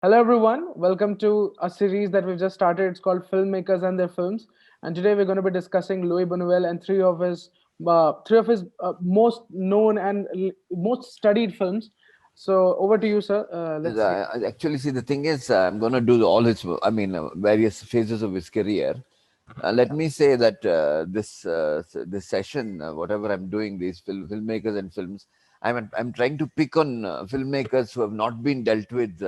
Hello, everyone. Welcome to a series that we've just started. It's called Filmmakers and Their Films. And today we're going to be discussing Louis Buñuel and three of his most known and most studied films. So over to you, sir. Let's see. Actually, see, the thing is, I'm going to do all his, various phases of his career. Let Yeah, me say that this session, whatever I'm doing, these filmmakers and films, I'm trying to pick on filmmakers who have not been dealt with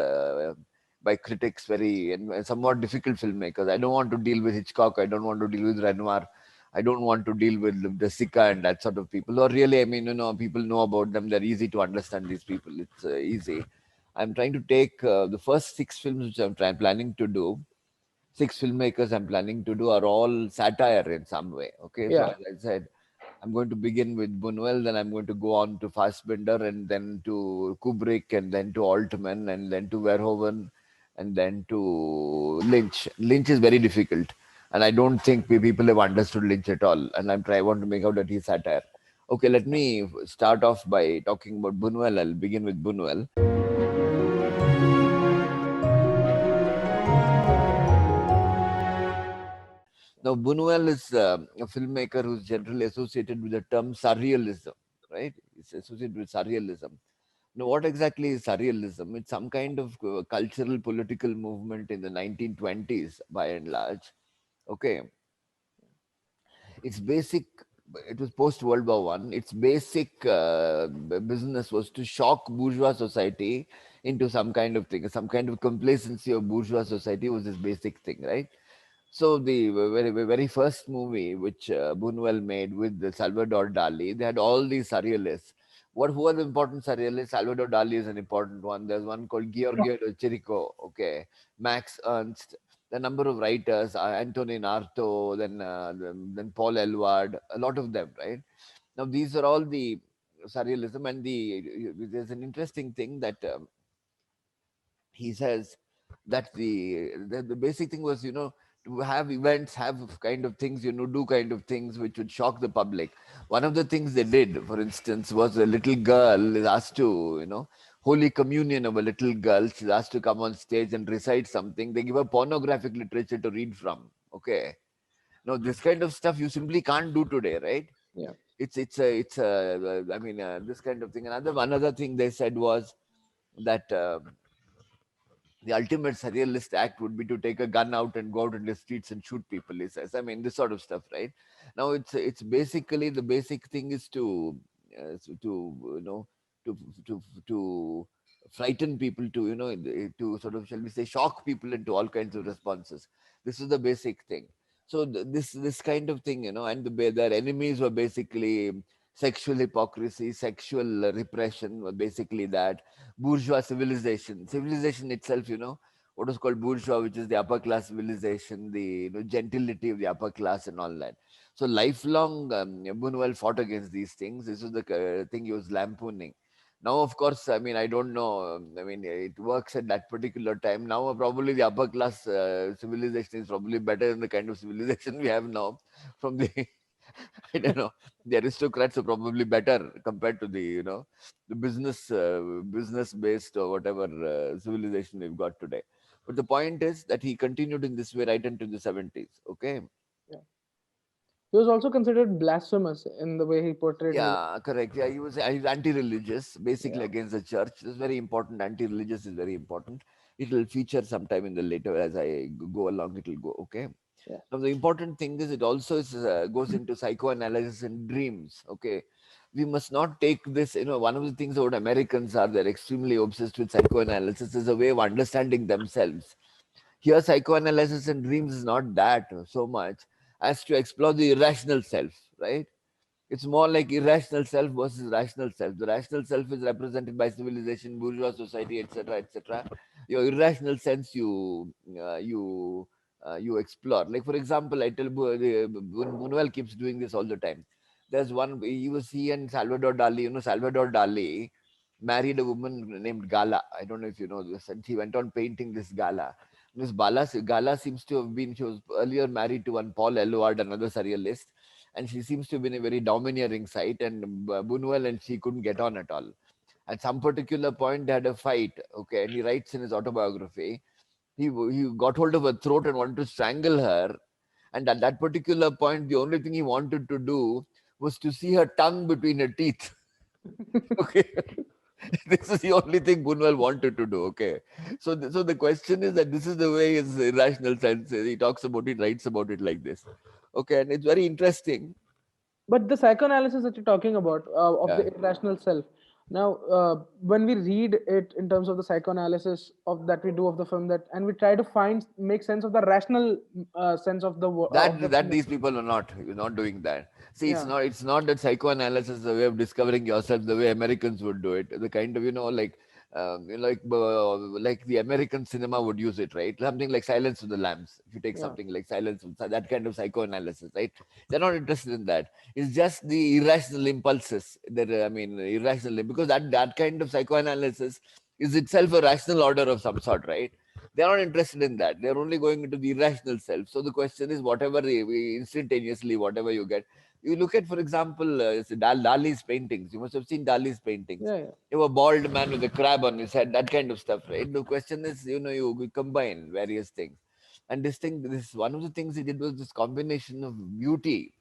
by critics, very and somewhat difficult filmmakers. I don't want to deal with Hitchcock. I don't want to deal with Renoir. I don't want to deal with Jessica and that sort of people. Or really, people know about them. They're easy to understand. These people, it's easy. I'm trying to take the first six films which planning to do. Six filmmakers I'm planning to do are all satire in some way. Okay, so yeah. as I said, I'm going to begin with Buñuel, then I'm going to go on to Fassbinder, and then to Kubrick, and then to Altman, and then to Verhoeven, and then to Lynch. Lynch is very difficult, and I don't think people have understood Lynch at all. And I want to make out that he's satire. Okay, let me start off by talking about Buñuel. I'll begin with Buñuel. Now, Buñuel is a filmmaker who's generally associated with the term surrealism, right? It's associated with surrealism. Now, what exactly is surrealism? It's some kind of cultural political movement in the 1920s, by and large. Okay, its basic, it was post World War One. Its basic business was to shock bourgeois society into some kind of thing, some kind of complacency of bourgeois society was his basic thing, right? So the very first movie which Buñuel made with the Salvador Dali, they had all these surrealists. Who are the important surrealists? Salvador Dali is an important one. There's one called Giorgio de Chirico, okay, Max Ernst, the number of writers, Antonin Artaud, then Paul Eluard, a lot of them, right? Now these are all the surrealism, and there's an interesting thing that he says that the basic thing was, to have events, have kind of things, do kind of things which would shock the public. One of the things they did, for instance, was a little girl is asked to, holy communion of a little girl, she's asked to come on stage and recite something. They give her pornographic literature to read from. Okay, now this kind of stuff you simply can't do today, right? Yeah. This kind of thing. Another thing they said was that the ultimate surrealist act would be to take a gun out and go out in the streets and shoot people, he says. I mean, this sort of stuff, right? Now it's basically, the basic thing is to to to frighten people, to sort of, shall we say, shock people into all kinds of responses. This is the basic thing. So this kind of thing, and their enemies were basically sexual hypocrisy, sexual repression, were basically that. Bourgeois civilization itself, what is called bourgeois, which is the upper class civilization, the gentility of the upper class and all that. So lifelong, Buñuel fought against these things. This was the thing he was lampooning. Now, of course, I mean, I don't know. I mean, it works at that particular time. Now, probably the upper class civilization is probably better than the kind of civilization we have now. From the, I don't know, the aristocrats are probably better compared to the, the business based or whatever civilization we've got today. But the point is that he continued in this way right into the 70s. Okay. Yeah. He was also considered blasphemous in the way he portrayed his. Yeah, correct. Yeah, he was anti-religious, basically Yeah. against the church. It's very important. Anti-religious is very important. It will feature sometime in the later as I go along. It will go. Okay. Yeah. Now the important thing is it also goes into psychoanalysis and dreams. Okay, we must not take this. One of the things about Americans are they're extremely obsessed with psychoanalysis as a way of understanding themselves. Here, psychoanalysis and dreams is not that so much as to explore the irrational self, right? It's more like irrational self versus rational self. The rational self is represented by civilization, bourgeois society, etc., etc. Your irrational sense, you explore. Like for example, I tell Buñuel keeps doing this all the time. There's one he and Salvador Dali. Salvador Dali married a woman named Gala. I don't know if you know this, and he went on painting this Gala. Gala seems to have been. She was earlier married to one Paul Eluard, another surrealist, and she seems to have been a very domineering side, and Buñuel and she couldn't get on at all. At some particular point, they had a fight. Okay, and he writes in his autobiography, he got hold of her throat and wanted to strangle her. And at that particular point, the only thing he wanted to do was to see her tongue between her teeth. Okay. This is the only thing Bunwell wanted to do. Okay. So the question is that this is the way his irrational sense, he talks about it, writes about it like this. Okay. And it's very interesting. But the psychoanalysis that you're talking about of Yeah. the irrational self, now when we read it in terms of the psychoanalysis of that we do of the film, that and we try to find make sense of the rational sense of the of the That film. these people are not, you're not doing that. See, Yeah, it's not that psychoanalysis is a way of discovering yourself the way Americans would do it, the kind of, like the American cinema would use it, right? Something like Silence of the Lambs. If you take yeah. something like that kind of psychoanalysis, right? They're not interested in that. It's just the irrational impulses that irrational, because that kind of psychoanalysis is itself a rational order of some sort, right? They're not interested in that. They're only going into the irrational self. So the question is, whatever instantaneously, whatever you get, you look at, for example, Dali's paintings. You must have seen Dali's paintings. Yeah, yeah. You have a bald man with a crab on his head, that kind of stuff, right? The question is, you combine various things. And this one of the things he did was this combination of beauty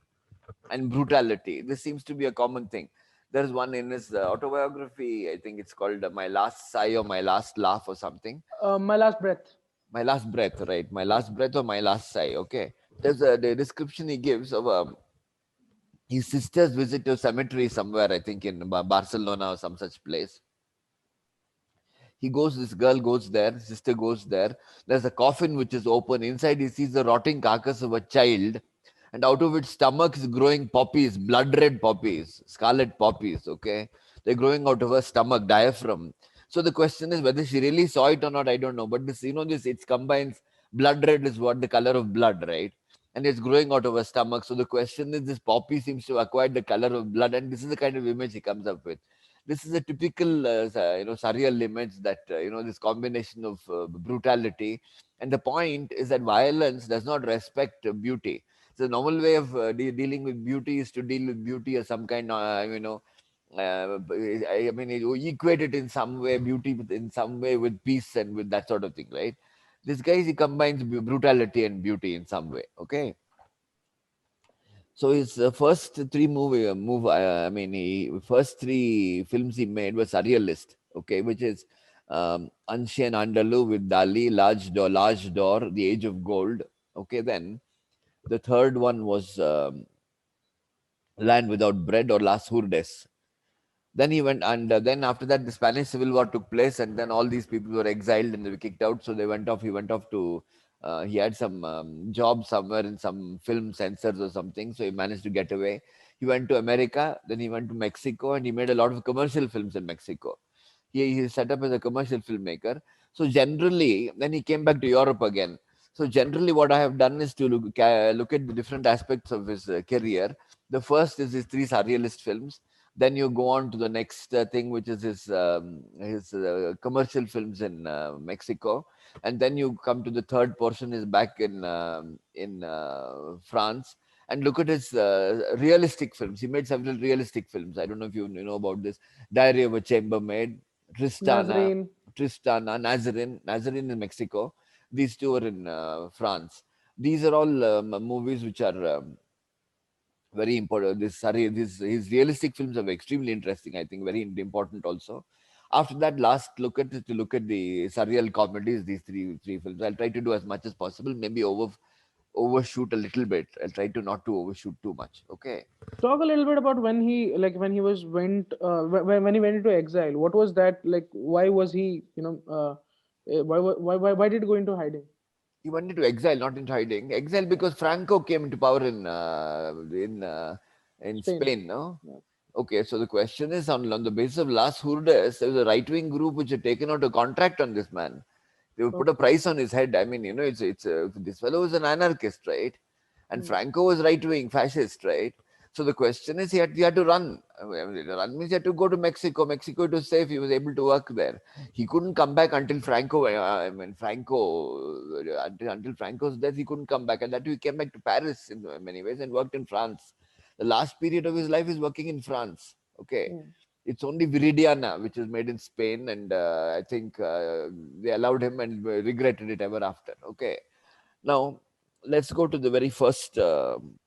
and brutality. This seems to be a common thing. There's one in his autobiography, I think it's called My Last Sigh or My Last Laugh or something. My last breath. My last breath, right? My Yeah. last breath or my last sigh. Okay. There's the description he gives of his sister's visit to a cemetery somewhere, I think in Barcelona or some such place. He goes, this girl goes there, sister goes there. There's a coffin which is open. Inside, he sees the rotting carcass of a child, and out of its stomach is growing poppies, blood red poppies, scarlet poppies. Okay. They're growing out of her stomach, diaphragm. So the question is whether she really saw it or not, I don't know. But it combines blood red is what the color of blood, right? And it's growing out of her stomach. So the question is, this poppy seems to acquire the color of blood, and this is the kind of image he comes up with. This is a typical, surreal image that this combination of brutality, and the point is that violence does not respect beauty. So the normal way of dealing with beauty is to deal with beauty as some kind, you equate it in some way, beauty in some way with peace and with that sort of thing, right? This guy, he combines brutality and beauty in some way. Okay. So his first three first three films he made were surrealist. Okay, which is Anshe Andalu with Dali, Large Door, The Age of Gold. Okay, then the third one was Land Without Bread or Las Hurdes. Then he went, and then after that, the Spanish Civil War took place, and then all these people were exiled and they were kicked out. So they went off. He went off to. He had some job somewhere in some film censors or something, so he managed to get away. He went to America, then he went to Mexico, and he made a lot of commercial films in Mexico. He set up as a commercial filmmaker. So generally, then he came back to Europe again. So generally, what I have done is to look at the different aspects of his career. The first is his three surrealist films. Then you go on to the next thing, which is his commercial films in Mexico, and then you come to the third portion is back in France, and look at his realistic films. He made several realistic films. I don't know if you know about this. Diary of a Chambermaid, Tristana, Nazarene. Nazarene in Mexico. These two are in France. These are all movies which are very important. His realistic films are extremely interesting. I think very important also. After that, last look at the surreal comedies. These three films. I'll try to do as much as possible. Maybe overshoot a little bit. I'll try to not to overshoot too much. Okay. Talk a little bit about when he was went when he went into exile. What was that like? Why was he why did he go into hiding? He went into exile, not into hiding. Exile because Franco came into power in Spain. Spain. No. Yeah. Okay, so the question is on the basis of Las Hurdes, there was a right wing group which had taken out a contract on this man. They would put a Okay. price on his head. I mean, this fellow was an anarchist, right? And Hmm. Franco was right wing fascist, right? So the question is, he had to run. Run means he had to go to Mexico. Mexico, it was safe. He was able to work there. He couldn't come back until Franco. Until Franco's death, he couldn't come back, and that he came back to Paris in many ways and worked in France. The last period of his life is working in France. Okay, Hmm. It's only Viridiana, which is made in Spain, and I think they allowed him and regretted it ever after. Okay, now let's go to the very first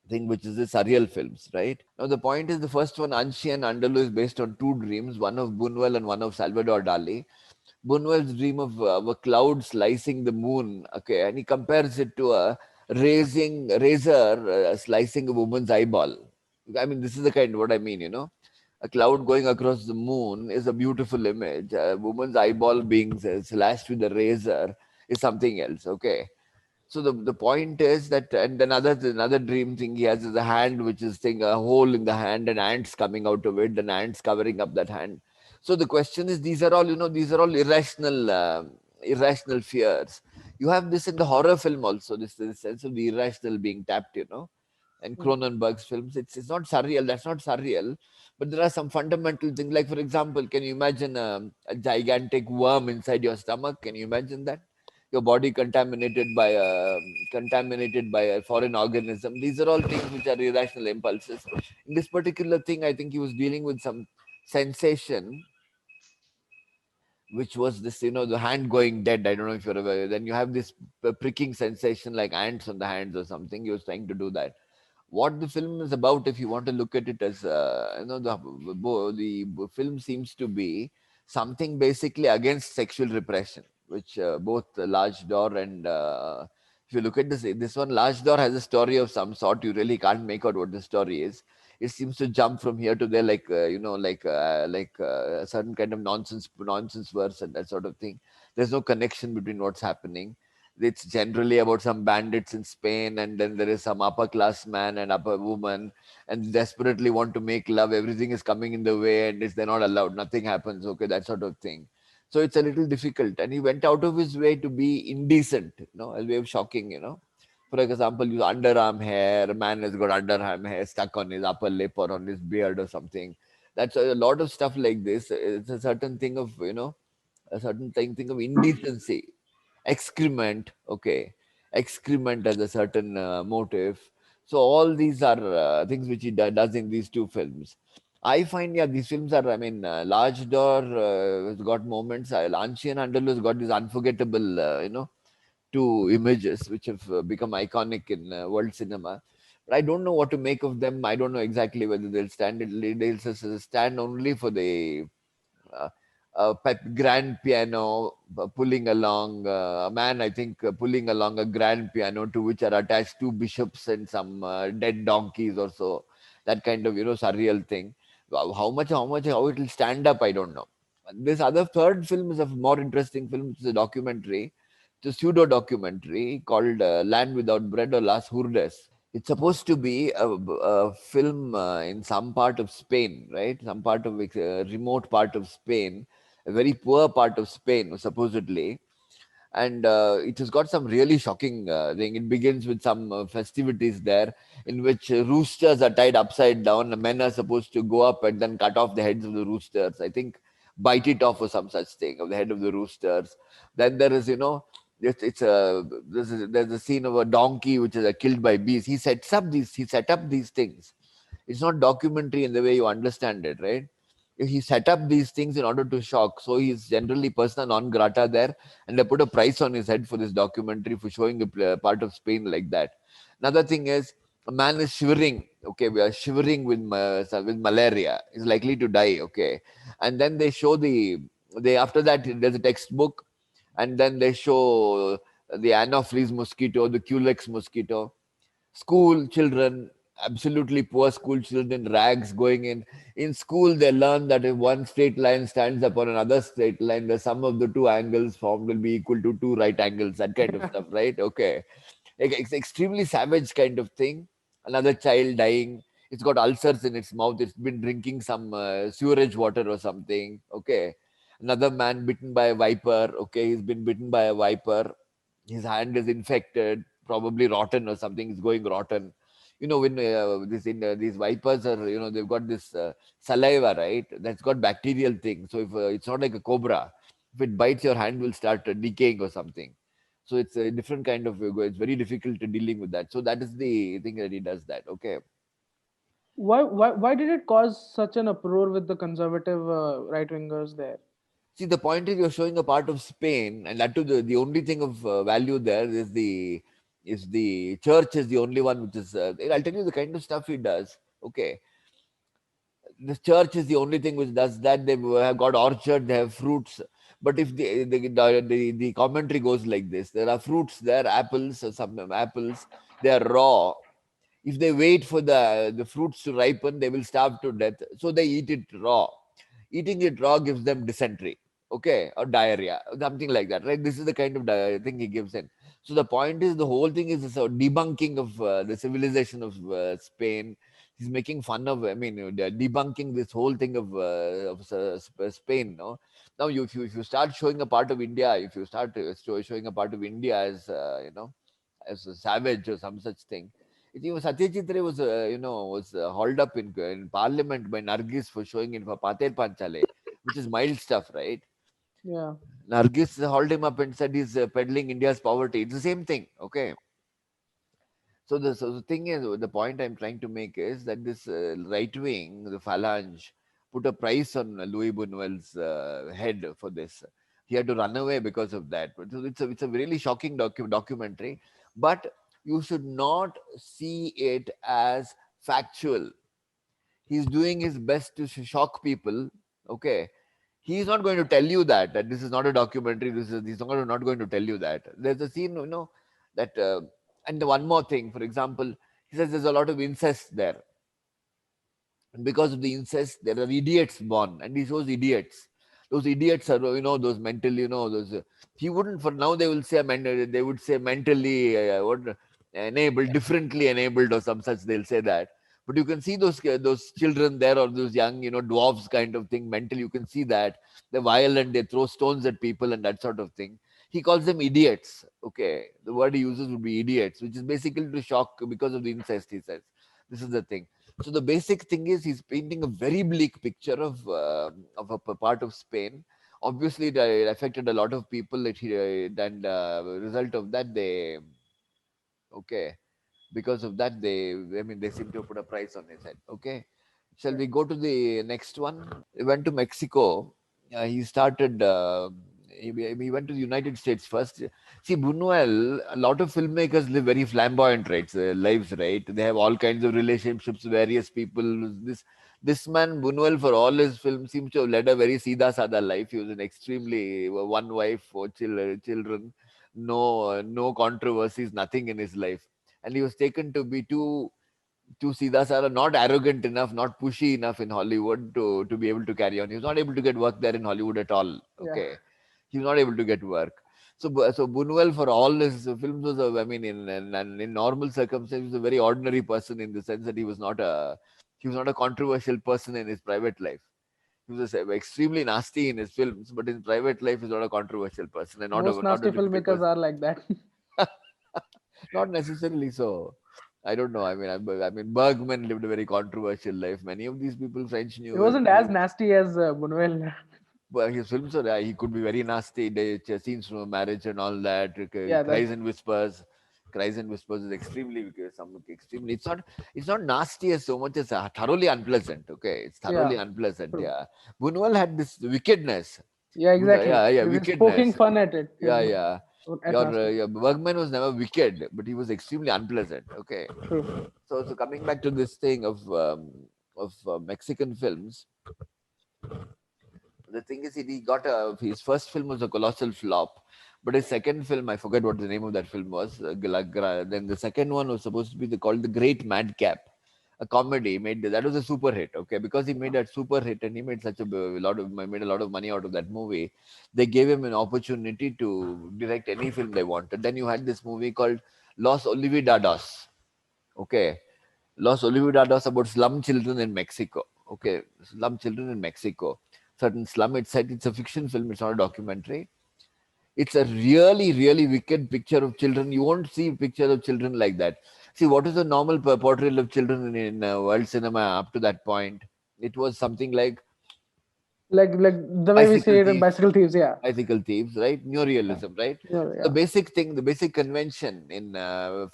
thing, which is the surreal films, right? Now the point is, the first one, Ancien Andalou, is based on two dreams, one of Buñuel and one of Salvador Dali. Buñuel's dream of a cloud slicing the moon, okay, and he compares it to a razor slicing a woman's eyeball. I mean, this is the kind what I mean, you know. A cloud going across the moon is a beautiful image. A woman's eyeball being slashed with a razor is something else, okay. So the point is that, and another dream thing he has is a hand which is thing, a hole in the hand and ants coming out of it and ants covering up that hand. So the question is, these are all, you know, these are all irrational fears. You have this in the horror film also, this sense of the irrational being tapped, you know. And Cronenberg's films, it's not surreal, that's not surreal, but there are some fundamental things. Like, for example, can you imagine a gigantic worm inside your stomach? Can you imagine that? Your body contaminated by a foreign organism. These are all things which are irrational impulses. In this particular thing, I think he was dealing with some sensation, which was this, you know, the hand going dead. I don't know if you're aware. Then you have this pricking sensation like ants on the hands or something. He was trying to do that. What the film is about, if you want to look at it as, you know, the film seems to be something basically against sexual repression, which both Large Door and if you look at this one, Large Door has a story of some sort. You really can't make out what the story is. It seems to jump from here to there, like you know, like a certain kind of nonsense verse and that sort of thing. There's no connection between what's happening. It's generally about some bandits in Spain, and then there is some upper class man and upper woman, and desperately want to make love. Everything is coming in the way, and they're not allowed. Nothing happens. Okay, that sort of thing. So it's a little difficult, and he went out of his way to be indecent. You know, a way of shocking. You know, for example, you underarm hair. A man has got underarm hair stuck on his upper lip or on his beard or something. That's a lot of stuff like this. It's a certain thing of, you know, a certain thing of indecency. Excrement, okay, excrement as a certain motive. So all these are things which he does in these two films. I find, yeah, these films are, I mean, Large Door has got moments. Ancien Andalou has got these unforgettable, you know, two images which have become iconic in world cinema. But I don't know what to make of them. I don't know exactly whether they'll stand only for the uh, grand piano pulling along a man, I think, pulling along a grand piano to which are attached two bishops and some dead donkeys or so. That kind of, you know, surreal thing. How it will stand up, I don't know. This other third film is a more interesting film. It's a documentary. It's a pseudo documentary called Land Without Bread or Las Hurdes. It's supposed to be a film in some part of Spain, right? Some part of remote part of Spain, a very poor part of Spain, supposedly. And it has got some really shocking thing. It begins with some festivities there in which roosters are tied upside down. The men are supposed to go up and then cut off the heads of the roosters. I think bite it off or some such thing of the head of the roosters. Then there is, you know, it's a there's a scene of a donkey which is killed by bees. He set up these things. It's not documentary in the way you understand it, right? He set up these things in order to shock. So he's generally persona non grata there, and they put a price on his head for this documentary for showing a part of Spain like that. Another thing is, a man is shivering. Okay, we are shivering with malaria. He's likely to die. Okay, and then they show they after that there's a textbook, and then they show the Anopheles mosquito, the Culex mosquito, school children, absolutely poor school children in rags going in school. They learn that if one straight line stands upon another straight line, the sum of the two angles formed will be equal to two right angles, that kind of stuff, right? Okay, it's extremely savage kind of thing. Another child dying, it's got ulcers in its mouth, it's been drinking some sewerage water or something. Okay, another man bitten by a viper. Okay, he's been bitten by a viper, his hand is infected, probably rotten or something, is going rotten. You know, when these vipers are, you know, they've got this saliva, right? That's got bacterial thing. So if it's not like a cobra, if it bites, your hand will start decaying or something. So it's a different kind of it's very difficult to dealing with that. So that is the thing that he does that. Okay. Why did it cause such an uproar with the conservative right wingers there? See, the point is you're showing a part of Spain, and that too, the only thing of value there is the church is the only one which is. I'll tell you the kind of stuff he does. Okay, the church is the only thing which does that. They have got orchard, they have fruits. But if the commentary goes like this, there are fruits there, apples, some apples, they are raw. If they wait for the fruits to ripen, they will starve to death. So they eat it raw. Eating it raw gives them dysentery, okay, or diarrhea, something like that, right? This is the kind of thing he gives in. So the point is, the whole thing is a debunking of the civilization of Spain. He's making fun of, I mean, debunking this whole thing of Spain. No, now if you start showing a part of India, if you start showing a part of India as as a savage or some such thing. Satyajit Ray was, hauled up in Parliament by Nargis for showing it for Pater Panchale, which is mild stuff, right? Yeah. Nargis hauled him up and said he's peddling India's poverty. It's the same thing, okay? So the thing is, the point I'm trying to make is that this right wing, the Phalange, put a price on Louis Buñuel's head for this. He had to run away because of that. But so it's a really shocking documentary, but you should not see it as factual. He's doing his best to shock people. Okay, he's not going to tell you that this is not a documentary. He's not going to tell you that. There's a scene, that and the one more thing. For example, he says there's a lot of incest there, and because of the incest, there are idiots born, and he shows idiots. Those idiots are, those mental, those. He wouldn't for now. They will say they would say mentally what enabled, differently enabled, or some such. They'll say that. But you can see those children there, or those young, dwarfs kind of thing. Mental, you can see that they're violent. They throw stones at people and that sort of thing. He calls them idiots. Okay, the word he uses would be idiots, which is basically to shock because of the incest. He says this is the thing. So the basic thing is he's painting a very bleak picture of a part of Spain. Obviously, it affected a lot of people. And result of that, they okay. Because of that, they seem to put a price on his head. Okay, shall we go to the next one? He went to Mexico. He started. He went to the United States first. See, Buñuel, a lot of filmmakers live very flamboyant lives, right? They have all kinds of relationships, various people. This man, Buñuel, for all his films, seems to have led a very Sida Sada life. He was an extremely one wife, four children, no controversies, nothing in his life. And he was taken to be too Sida Sada, not arrogant enough, not pushy enough in Hollywood to be able to carry on. He was not able to get work there in Hollywood at all. Okay, Yeah. he was not able to get work. So Buñuel, for all his films, was in normal circumstances, was a very ordinary person in the sense that he was not a controversial person in his private life. He was extremely nasty in his films, but in private life, he's not a controversial person and Most not a nasty difficult filmmakers person. are like that. Not necessarily so. I don't know. I mean, Bergman lived a very controversial life. Many of these people, French It knew. wasn't as nasty as Buñuel. Well, his films are. He could be very nasty. Scenes from a marriage and all that. Yeah, Cries that and whispers. Cries and whispers is extremely. It's not nasty as so much as thoroughly unpleasant. Okay, it's thoroughly yeah, unpleasant. true. Yeah, Buñuel had this wickedness. Yeah, exactly. Yeah, He's poking wickedness. fun at it. Yeah, yeah. At nasty. Your Bergman was never wicked, but he was extremely unpleasant. Okay. True. So coming back to this thing of Mexican films, the thing is he got his first film was a colossal flop, but his second film, I forget what the name of that film was. Then the second one was supposed to be called The Great Madcap, a comedy. Made that was a super hit. Okay, because he made that super hit and he made made a lot of money out of that movie. They gave him an opportunity to direct any film they wanted. Then you had this movie called Los Olvidados. Okay, Los Olvidados, about slum children in Mexico. Okay, slum children in Mexico. Certain slum. It's a fiction film. It's not a documentary. It's a really, really wicked picture of children. You won't see pictures of children like that. See, what is the normal portrayal of children in world cinema up to that point? It was something like Like the way we bicycle say it in thieves, Bicycle Thieves. Yeah. bicycle thieves, right? Yeah. Neorealism, right? Yeah. The Yeah. basic thing, the basic convention in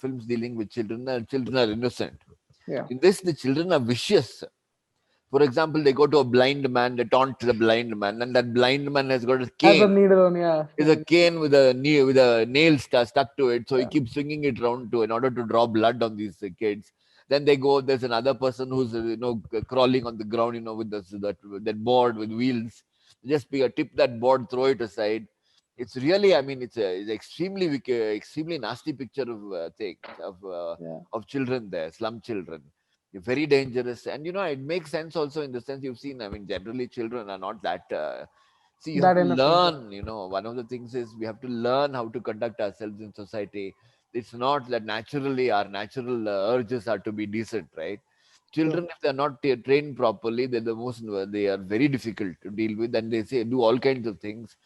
films dealing with children are innocent. Yeah. In this, the children are vicious. For example, they go to a blind man, they taunt the blind man, and that blind man has got a Has a cane. needle on, yeah. Is a cane with a nail stuck to it, so he Yeah. keeps swinging it around to in order to draw blood on these kids. Then they go. There's another person who's crawling on the ground, with that board with wheels. Just tip that board, throw it aside. It's really, I mean, it's extremely extremely nasty picture of things Yeah. of children there, slum children. They're very dangerous, and it makes sense also in the sense you've seen. I mean, generally children are not that. See, you have That to innocent. learn, one of the things is we have to learn how to conduct ourselves in society. It's not that naturally our natural urges are to be decent, right? True. Children, if they're not trained properly, they are very difficult to deal with, and they say do all kinds of things.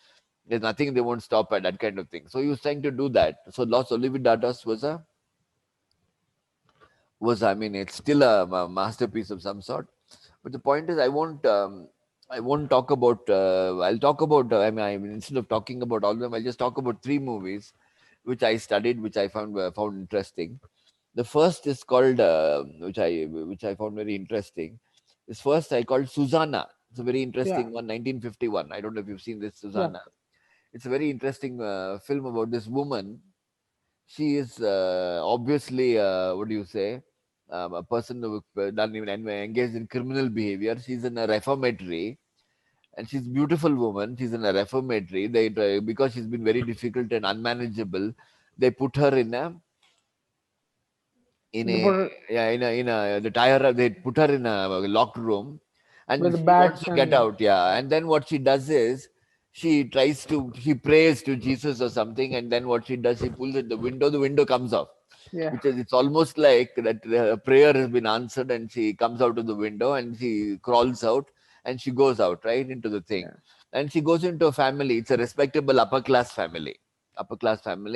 There's nothing they won't stop at, that kind of thing. So he was trying to do that. So Los Olvidatas I mean, it's still a masterpiece of some sort. But the point is, I won't talk about. I'll talk about. Instead of talking about all of them, I'll just talk about three movies which I studied, which I found interesting. The first is called, which I found very interesting. This first I called Susanna. It's a very Yeah. interesting one, 1951. I don't know if you've seen this, Yeah. Susanna. It's a very interesting film about this woman. She is obviously, what do you say, a person who done even engaged in criminal behavior. She's in a reformatory, and she's a beautiful woman. She's in a reformatory. Because she's been very difficult and unmanageable, they put her in They a put it yeah in a the tire. They put her in a locked room, and with she wants bats to get and out. Yeah, and then what she does is she prays to Jesus or something, and then what she does, she pulls at the window. The window comes off, yeah. which is it's almost like that the prayer has been answered, and she comes out of the window and she crawls out, and she goes out right into the thing, Yeah. and she goes into a family. It's a respectable upper class family,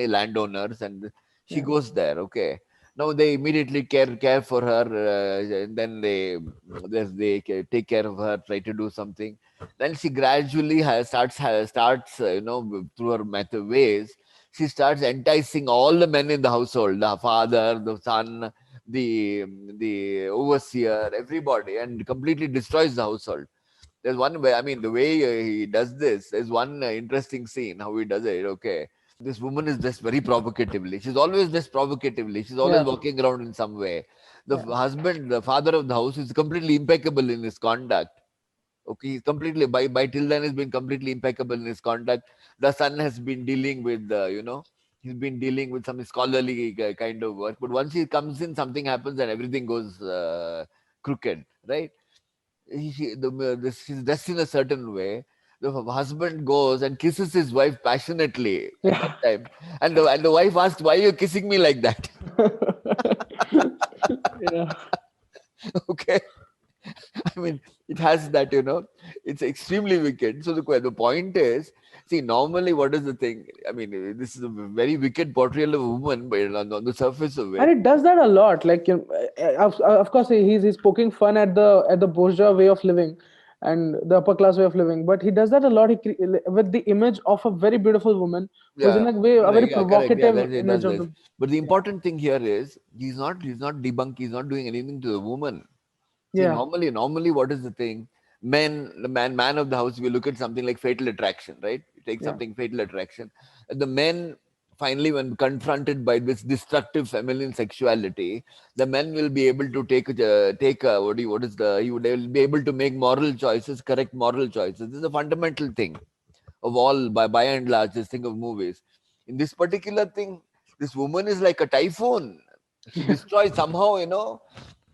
landowners, and she Yeah. goes there. Okay, now they immediately care for her, and then they take care of her, try to do something. Then she gradually starts through her method ways, she starts enticing all the men in the household, the father, the son, the the overseer, everybody, and completely destroys the household. There's one way, I mean, the way he does this, there's one interesting scene how he does it. Okay, this woman is dressed very provocatively. She's always dressed provocatively. She's always Yeah. walking around in some way. The Yeah. husband, the father of the house, is completely impeccable in his conduct. Okay, he's completely by till then has been completely impeccable in his conduct. The son has been dealing with he's been dealing with some scholarly kind of work. But once he comes in, something happens and everything goes crooked, right? He's dressed in a certain way. The husband goes and kisses his wife passionately at that Yeah. time, and the wife asks, "Why are you kissing me like that?" Yeah. Okay, I mean, it has that, it's extremely wicked. So the point is, see, normally what is the thing? I mean, this is a very wicked portrayal of a woman, but on the surface of And it, it does that a lot. Like, of course, he's poking fun at the bourgeois way of living and the upper class way of living. But he does that a lot. With the image of a very beautiful woman who's yeah, in a way a very yeah, correct, yeah, provocative it image does of this. the. But the Yeah. important thing here is he's not debunk, he's not doing anything to the woman. See, Yeah. normally, what is the thing? Man of the house. We look at something like Fatal Attraction, right? You take Yeah. something Fatal Attraction, and the men finally, when confronted by this destructive feminine sexuality, the men will be able to take he would they will be able to make moral choices, correct moral choices. This is a fundamental thing of all by and large. This thing of movies. In this particular thing, this woman is like a typhoon. She destroys somehow,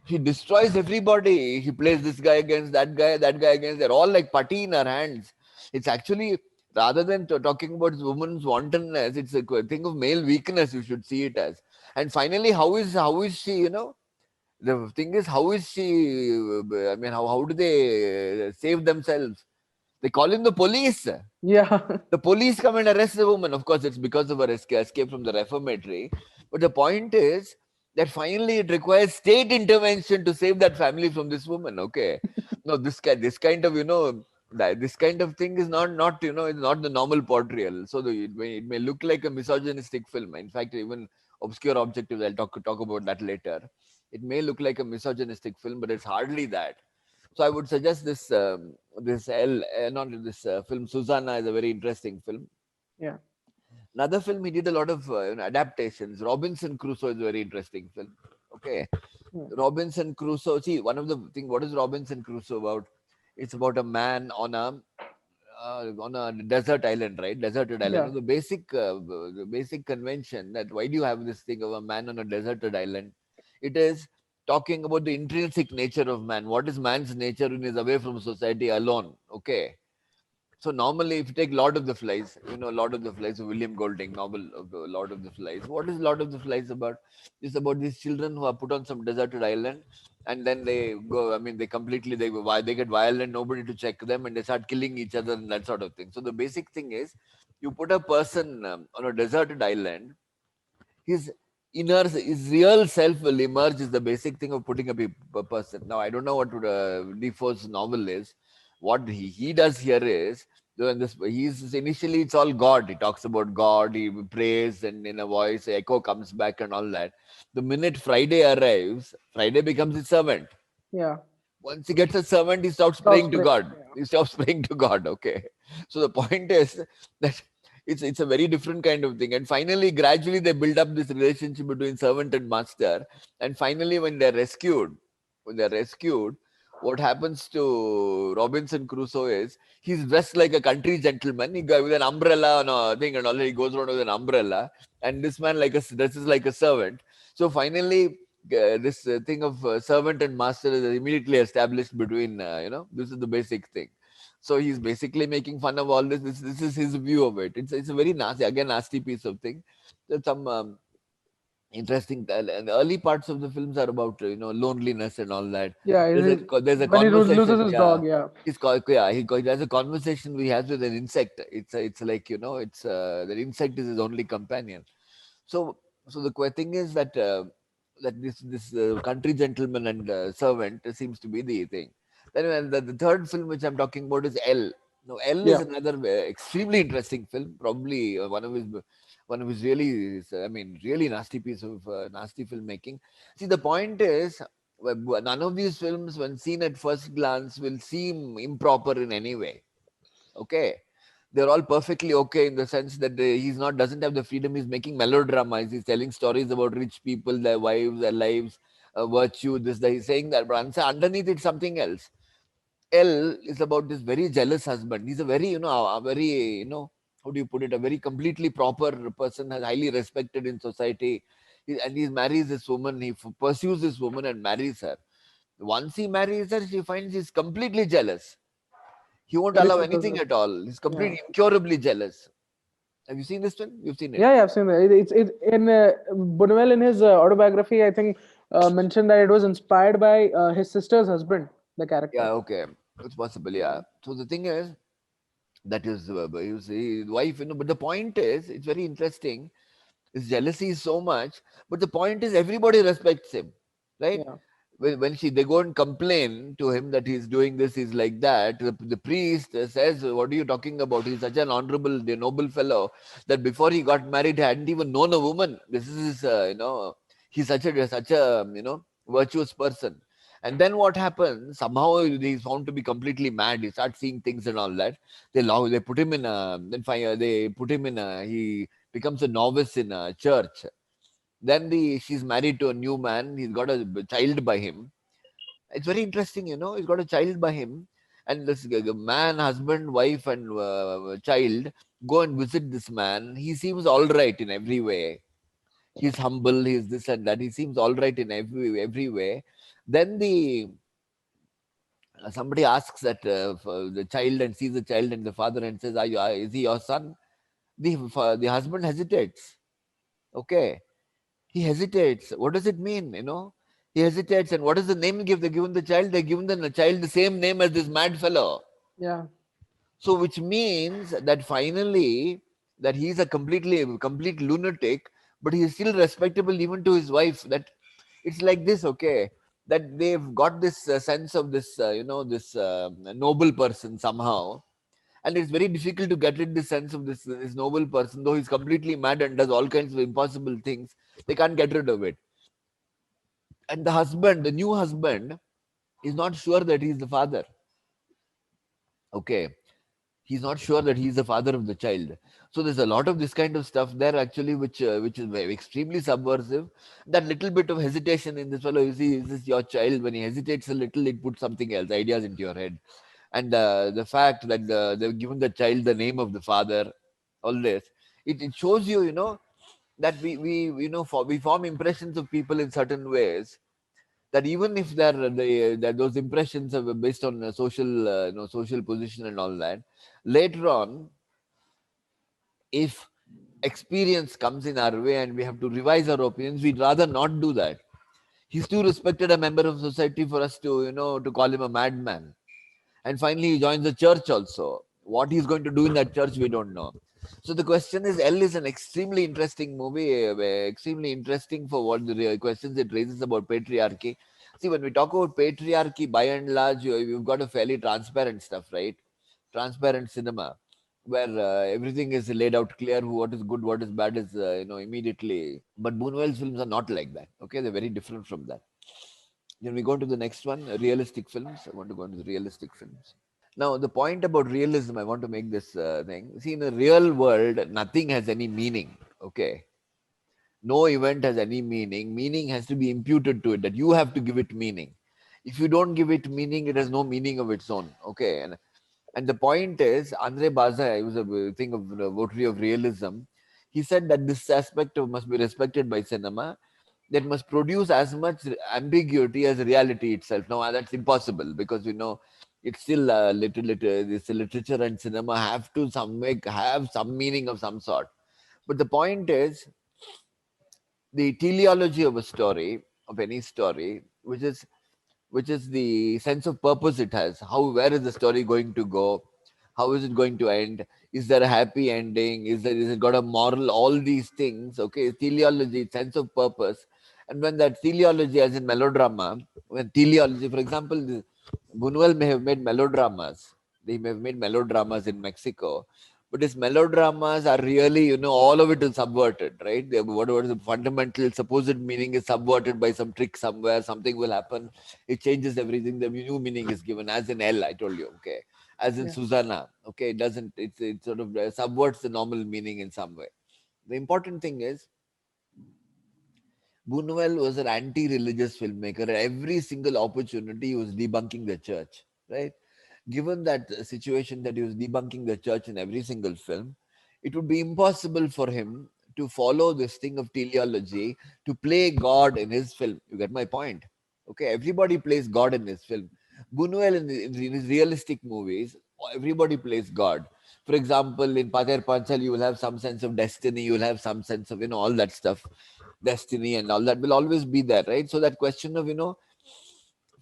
he destroys everybody. He plays this guy against that guy against. They're all like putty in her hands. It's actually, rather than talking about this woman's wantonness, it's a thing of male weakness. You should see it as. And finally, how is she? The thing is, how is she? I mean, how do they save themselves? They call in the police. Yeah. The police come and arrest the woman. Of course, it's because of her escape from the reformatory. But the point is that finally it requires state intervention to save that family from this woman. Okay. No, this kind of, this kind of thing is not it's not the normal portrayal. So it may look like a misogynistic film. In fact, even obscure objectives, I'll talk about that later. It may look like a misogynistic film, but it's hardly that. So I would suggest this this L not this film Susanna is a very interesting film. Yeah. Another film he did a lot of adaptations. Robinson Crusoe is a very interesting film. Okay, Yeah. Robinson Crusoe. See, one of the thing. What is Robinson Crusoe about? It's about a man on a desert island, right? Deserted Yeah. island. The basic convention that why do you have this thing of a man on a deserted island? It is talking about the intrinsic nature of man. What is man's nature when he's away from society alone? Okay, so normally, if you take Lord of the Flies, Lord of the Flies, William Golding novel of Lord of the Flies. What is Lord of the Flies about? It's about these children who are put on some deserted island, and then they go. I mean, they get violent. Nobody to check them, and they start killing each other and that sort of thing. So the basic thing is, you put a person on a deserted island. His his real self will emerge. Is the basic thing of putting a person. Now I don't know what Defoe's novel is. What he does here is doing this. He's initially it's all God. He talks about God. He prays, and in a voice, echo comes back, and all that. The minute Friday arrives, Friday becomes his servant. Yeah. Once he gets a servant, he stops Stop praying to spray. God. Yeah. He stops praying to God. Okay. So the point is that it's a very different kind of thing. And finally, gradually they build up this relationship between servant and master. And finally, when they're rescued, what happens to Robinson Crusoe is he's dressed like a country gentleman. He got with an umbrella and a thing, and all he goes around with an umbrella. And this man dresses like a servant. So finally, this thing of servant and master is immediately established between this is the basic thing. So he's basically making fun of all this is his view of it. It's a very nasty piece of thing. There's some interesting and the early parts of the films are about loneliness and all that. Yeah. There's a When he loses conversation, his yeah. dog. Yeah. There's a conversation we has with an insect. It's like it's the insect is his only companion. So the thing is that this country gentleman and servant seems to be the thing. Then the third film which I'm talking about is L. Now L is Yeah. another extremely interesting film, probably one of his really, I mean, really nasty piece of nasty filmmaking. See, the point is, none of these films, when seen at first glance, will seem improper in any way. Okay, they're all perfectly okay in the sense that he's not doesn't have the freedom. He's making melodramas. He's telling stories about rich people, their wives, their lives, virtue. This, that. He's saying that, but underneath it's something else. L is about this very jealous husband. He's a very, a very, how do you put it? A very completely proper person, has highly respected in society, and he marries this woman. He pursues this woman and marries her. Once he marries her, she finds he's completely jealous. He won't Very allow anything possessive. at all. He's Yeah. completely incurably jealous. Have you seen this film? You've seen it. Yeah, yeah, I've seen that. It's in Buñuel in his autobiography, I think, mentioned that it was inspired by his sister's husband, the character. Yeah, okay. It's possible, yeah. So the thing is, that is, his wife, but the point is, it's very interesting. His jealousy is so much, but the point is, everybody respects him, right? Yeah, When they go and complain to him that he's doing this, he's like that. The priest says, "What are you talking about? He's such an honorable, the noble fellow that before he got married, he hadn't even known a woman. This is his, he's such a virtuous person." And then what happens? Somehow he's found to be completely mad. He starts seeing things and all that. They put him in a they put him in a he becomes a novice in a church. Then she's married to a new man. He's got a child by him. It's very interesting, He's got a child by him, and this man, husband, wife, and child go and visit this man. He seems all right in every way. He's humble. He's this and that. He seems all right in every way. Then somebody asks that for the child and sees the child and the father and says, Is he your son?" The husband hesitates. Okay, he hesitates. What does it mean? He hesitates. And what is the name they've given the child? They've given the child the same name as this mad fellow. yeah, So, which means that finally, that he's a complete lunatic, but he is still respectable even to his wife. That it's like this, okay? That they've got this sense of this, this noble person somehow, and it's very difficult to get rid this sense of this noble person, though he's completely mad and does all kinds of impossible things. They can't get rid of it. And the husband, the new husband, is not sure that he's the father. Okay, he's not sure that he's the father of the child. So there's a lot of this kind of stuff there actually, which is very extremely subversive. That little bit of hesitation in this fellow, you see, is this your child? When he hesitates a little, it puts something else, ideas into your head. And the fact that they've given the child the name of the father, all this, it shows you, that we form impressions of people in certain ways, that even if that those impressions are based on social position and all that, later on, if experience comes in our way and we have to revise our opinions, we'd rather not do that. He's too respected a member of society for us to to call him a madman. And finally, he joins the church also. What he's going to do in that church, we don't know. So the question is, L is an extremely interesting movie, extremely interesting for what the questions it raises about patriarchy. See, when we talk about patriarchy, by and large, you've got a fairly transparent stuff, right? Transparent cinema, where everything is laid out clear. What is good, what is bad is immediately. But Buñuel's films are not like that. Okay, they're very different from that. Then we go to the next one, realistic films. I want to go into the realistic films. Now, the point about realism, I want to make this thing. See, in the real world, nothing has any meaning. Okay. No event has any meaning. Meaning has to be imputed to it, that you have to give it meaning. If you don't give it meaning, it has no meaning of its own. Okay. And the point is, Andre Bazai, was a thing of votary of realism. He said that this aspect must be respected by cinema, that must produce as much ambiguity as reality itself. Now, that's impossible because it's still this literature and cinema have to have some meaning of some sort. But the point is, the teleology of a story, of any story, which is the sense of purpose it has. Where is the story going to go? How is it going to end? Is there a happy ending? Is it got a moral? All these things, okay, teleology, sense of purpose. And when that teleology, as in melodrama, when teleology, for example, Buñuel may have made melodramas. They may have made melodramas in Mexico, but his melodramas are really, all of it is subverted, right? Whatever the fundamental supposed meaning is subverted by some trick somewhere. Something will happen, it changes everything. The new meaning is given, as in L, I told you, okay, as in Yeah. Susanna, okay. It sort of subverts the normal meaning in some way. The important thing is, Buñuel was an anti-religious filmmaker. At every single opportunity, he was debunking the church, right? Given that situation that he was debunking the church in every single film, it would be impossible for him to follow this thing of teleology, to play God in his film. You get my point? Okay, everybody plays God in his film. Buñuel in his realistic movies, everybody plays God. For example, in Pater Panchal, you will have some sense of destiny, you will have some sense of, all that stuff, destiny and all that will always be there, right? So that question of,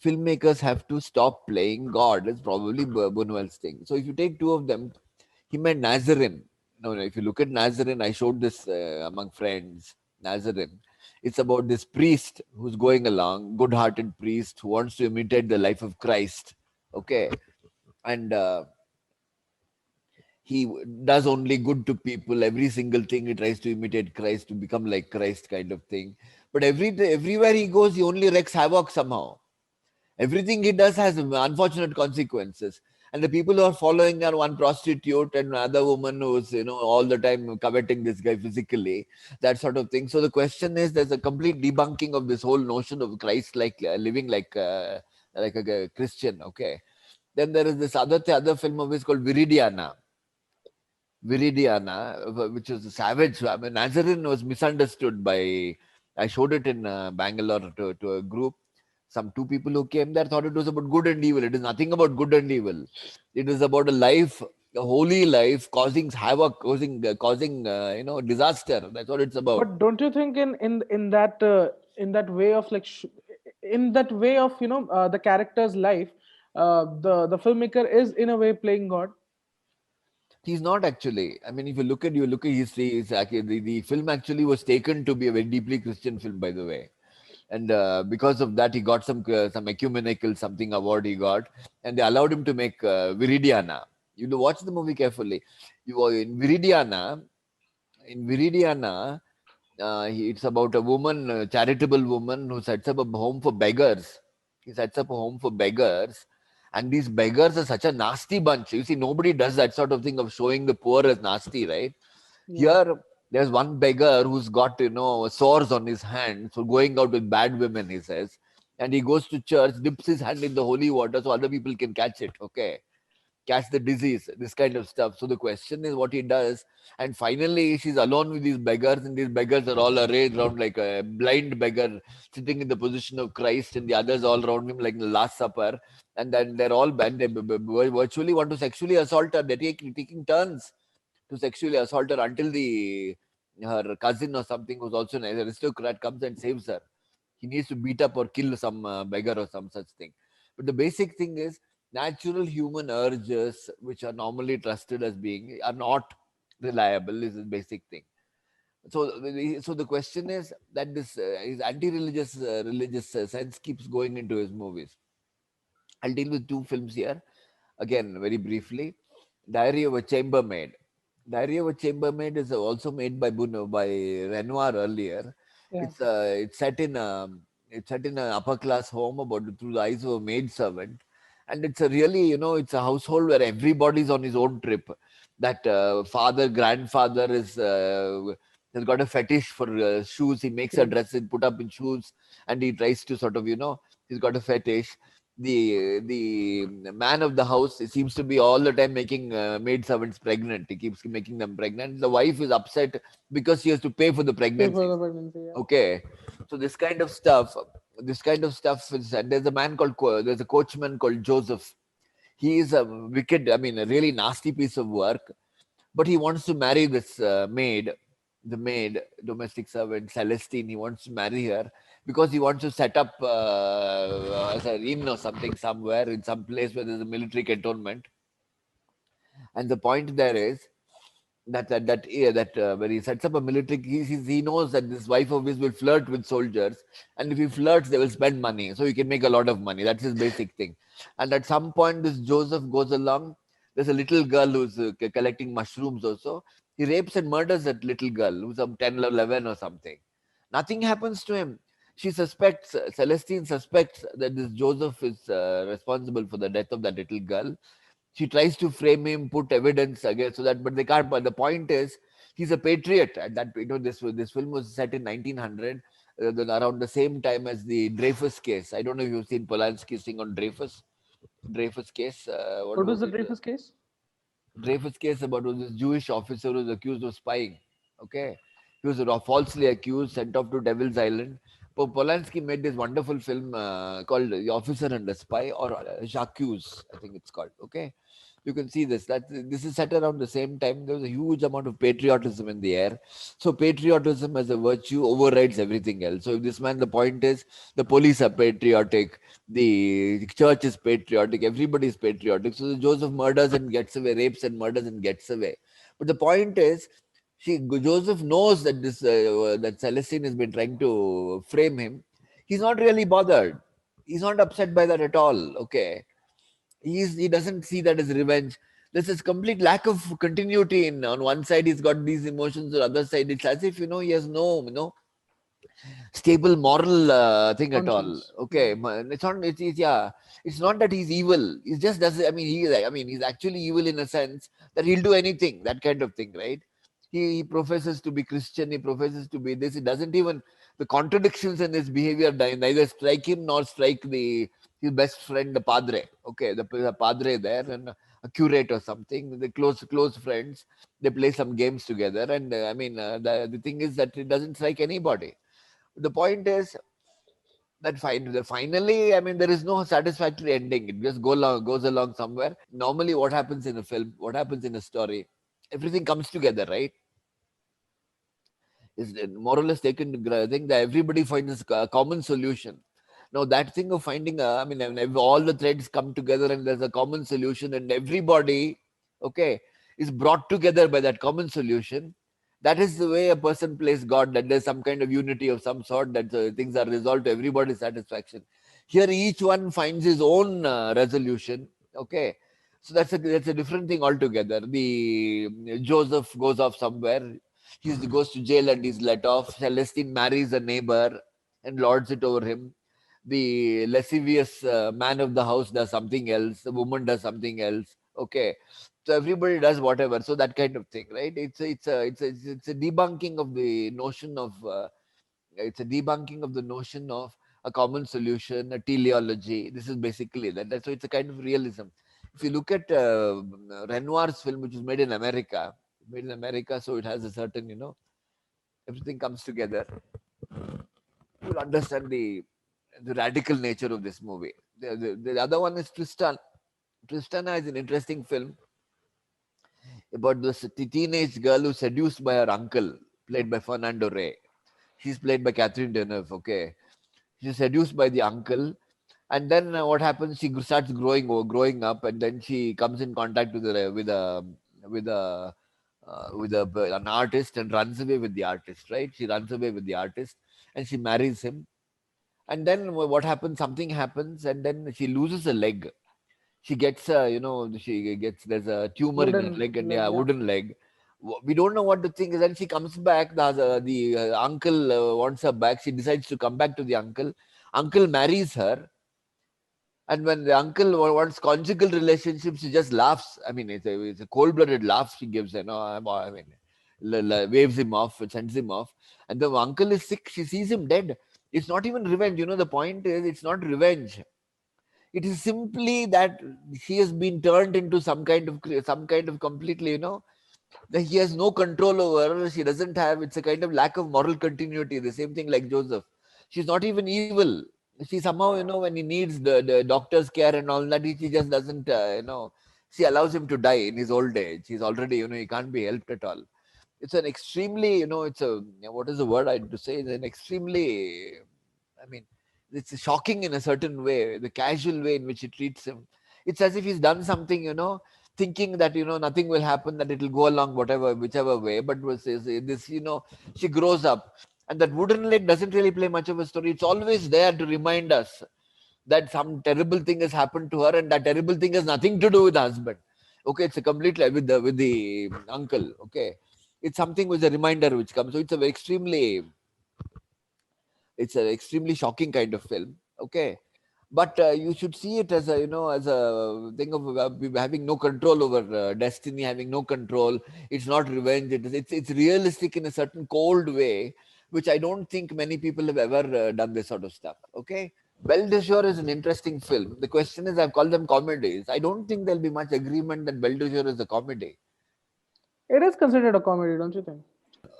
filmmakers have to stop playing God is probably Buñuel's thing. So if you take two of them, he made Nazarene. No, if you look at Nazarene, I showed this among friends. Nazarene. It's about this priest who's going along, good-hearted priest who wants to imitate the life of Christ. Okay, and he does only good to people. Every single thing he tries to imitate Christ, to become like Christ, kind of thing. But everywhere he goes, he only wreaks havoc somehow. Everything he does has unfortunate consequences. And the people who are following are one prostitute and another woman who's, all the time coveting this guy physically, that sort of thing. So the question is, there's a complete debunking of this whole notion of Christ like living like a Christian. Okay. Then there is this other film of his called Viridiana. Which was a savage. I mean, Nazarene was misunderstood by. I showed it in Bangalore to a group. Some two people who came there thought it was about good and evil. It is nothing about good and evil. It is about a life, a holy life, causing havoc, causing disaster. That's what it's about. But don't you think in that way of like in that way of the character's life, the filmmaker is in a way playing God? He's not actually. I mean, if you look at history, the film actually was taken to be a very deeply Christian film, by the way. And because of that, he got some ecumenical something award he got, and they allowed him to make Viridiana. You know, watch the movie carefully. You in Viridiana. In Viridiana, It's about a woman, a charitable woman who sets up a home for beggars. He sets up a home for beggars, and these beggars are such a nasty bunch. You see, nobody does that sort of thing of showing the poor as nasty, right? Yeah. Here, there's one beggar who's got, sores on his hands for going out with bad women, he says. And he goes to church, dips his hand in the holy water so other people can catch it, okay? Catch the disease, this kind of stuff. So the question is what he does. And finally, she's alone with these beggars, and these beggars are all arrayed around like a blind beggar sitting in the position of Christ, and the others all around him like the Last Supper. And then they're all bent, they virtually want to sexually assault her. They're taking turns to sexually assault her until her cousin or something, who's also an aristocrat, comes and saves her. He needs to beat up or kill some beggar or some such thing. But the basic thing is natural human urges, which are normally trusted as being, are not reliable. Is the basic thing. So the question is that this his anti-religious religious sense keeps going into his movies. I'll deal with two films here again very briefly. Diary of a Chambermaid. Diary of a Chambermaid is also made by by Renoir earlier. Yeah. It's set in an upper class home about through the eyes of a maid servant, and it's a really it's a household where everybody's on his own trip. That grandfather has got a fetish for shoes. He makes her Correct. dresses, put up in shoes, and he tries to sort of he's got a fetish. The man of the house seems to be all the time making maid servants pregnant. He keeps making them pregnant. The wife is upset because she has to pay for the Pay for pregnancies. the pregnancy. Yeah. Okay, so this kind of stuff is. And there's a man called there's a coachman called Joseph. He is a wicked, I mean, a really nasty piece of work. But he wants to marry this maid, domestic servant Celestine. He wants to marry her because he wants to set up as an inn or something somewhere in some place where there's a military cantonment. And the point there is that when he sets up a military, he knows that this wife of his will flirt with soldiers, and if he flirts, they will spend money, so he can make a lot of money. That's his basic thing. And at some point, this Joseph goes along. There's a little girl who's collecting mushrooms. Also, he rapes and murders that little girl who's 10 or 11 or something. Nothing happens to him. She suspects, Celestine suspects that this Joseph is responsible for the death of that little girl. She tries to frame him, put evidence against so that, but they can't. But the point is, he's a patriot. And that this film was set in 1900, around the same time as the Dreyfus case. I don't know if you've seen Polanski sing on Dreyfus case. What What was was the it? Dreyfus case? Dreyfus case about was this Jewish officer who was accused of spying. Okay, he was falsely accused, sent off to Devil's Island. Polanski made this wonderful film called The Officer and the Spy, or J'accuse, I think it's called. Okay, you can see this. That this is set around the same time. There was a huge amount of patriotism in the air. So patriotism as a virtue overrides everything else. So if this man, the point is, the police are patriotic, the church is patriotic, everybody is patriotic. So Joseph murders and gets away, rapes and murders and gets away. But the point is, Joseph knows that that Celestine has been trying to frame him. He's not really bothered. He's not upset by that at all. Okay, he doesn't see that as revenge. There's this complete lack of continuity. On one side he's got these emotions, on the other side it's as if he has no stable moral thing at all. Conscience. Yeah. Okay, it's not that he's evil. He just does. He's actually evil in a sense that he'll do anything, that kind of thing, right? He professes to be Christian. He professes to be this. It doesn't even the contradictions in his behavior neither strike him nor strike his best friend, the padre. Okay, the padre there and a curate or something. The close friends. They play some games together, and the thing is that it doesn't strike anybody. The point is that finally, there is no satisfactory ending. It just goes along somewhere. Normally, what happens in a film, what happens in a story, everything comes together, right? Is more or less taken together. I think that everybody finds a common solution. Now, that thing of finding, all the threads come together and there's a common solution, and everybody, okay, is brought together by that common solution. That is the way a person plays God, that there's some kind of unity of some sort, that things are resolved to everybody's satisfaction. Here, each one finds his own resolution. Okay, so that's a different thing altogether. The Joseph goes off somewhere. He goes to jail and he's let off. Celestine marries a neighbor and lords it over him. The lascivious man of the house does something else. The woman does something else. Okay, so everybody does whatever. So that kind of thing, right? It's a debunking of the notion of a common solution, a teleology. This is basically that. So it's a kind of realism. If you look at Renoir's film, which was made in America, so it has a certain, everything comes together. You'll understand the radical nature of this movie. The other one is Tristan. Tristana is an interesting film about this teenage girl who's seduced by her uncle, played by Fernando Rey. She's played by Catherine Deneuve. Okay, she's seduced by the uncle, and then what happens? She starts growing up, and then she comes in contact with a an artist and runs away with the artist. Right? She runs away with the artist, and she marries him. And then what happens? Something happens, and then she loses a leg. She gets there's a tumor in her Wooden leg, and leg, yeah, yeah. wooden leg. We don't know what the thing is. And she comes back. The uncle wants her back. She decides to come back to the uncle. Uncle marries her, and when the uncle wants conjugal relationships, she just laughs. I mean, it's a cold-blooded laugh she gives. I mean, waves him off, sends him off. And the uncle is sick. She sees him dead. It's not even revenge. The point is, it's not revenge. It is simply that he has been turned into some kind of completely, that he has no control over her. She doesn't have. It's a kind of lack of moral continuity. The same thing like Joseph. She's not even evil. She somehow, when he needs the doctor's care and all that, she just doesn't, she allows him to die in his old age. He's already, he can't be helped at all. It's an extremely, it's a, what is the word I had to say? It's an extremely, I mean, it's shocking in a certain way, the casual way in which he treats him. It's as if he's done something, thinking that, nothing will happen, that it'll go along whichever way. But this, she grows up. And that wooden leg doesn't really play much of a story. It's always there to remind us that some terrible thing has happened to her, and that terrible thing has nothing to do with the husband. Okay, it's a completely with the uncle. Okay, it's something with a reminder which comes. So it's an extremely shocking kind of film. Okay, but you should see it as a thing of having no control over destiny, having no control. It's not revenge. It's realistic in a certain cold way, which I don't think many people have ever done this sort of stuff. Okay. Belle de Jour is an interesting film. The question is, I've called them comedies. I don't think there'll be much agreement that Belle de Jour is a comedy. It is considered a comedy, don't you think?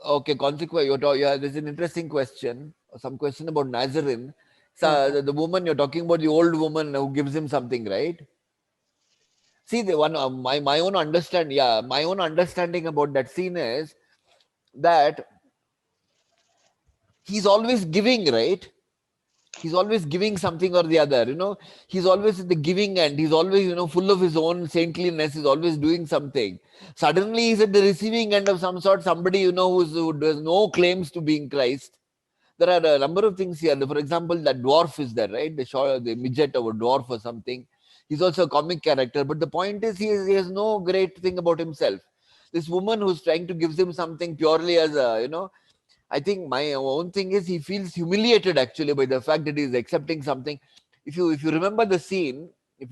Okay, consequence. Yeah, there's an interesting question. Some question about Nazarene. Yeah. So the woman you're talking about, the old woman who gives him something, right? See, the one my own understand. Yeah, my own understanding about that scene is that he's always giving, right? He's always giving something or the other. He's always at the giving end. He's always, full of his own saintliness. He's always doing something. Suddenly, he's at the receiving end of some sort. Somebody, who does no claims to being Christ. There are a number of things here. For example, that dwarf is there, right? The midget or dwarf or something. He's also a comic character. But the point is, he has no great thing about himself. This woman who's trying to give him something purely as a, I think my own thing is he feels humiliated actually by the fact that he's accepting something. If you remember the scene, he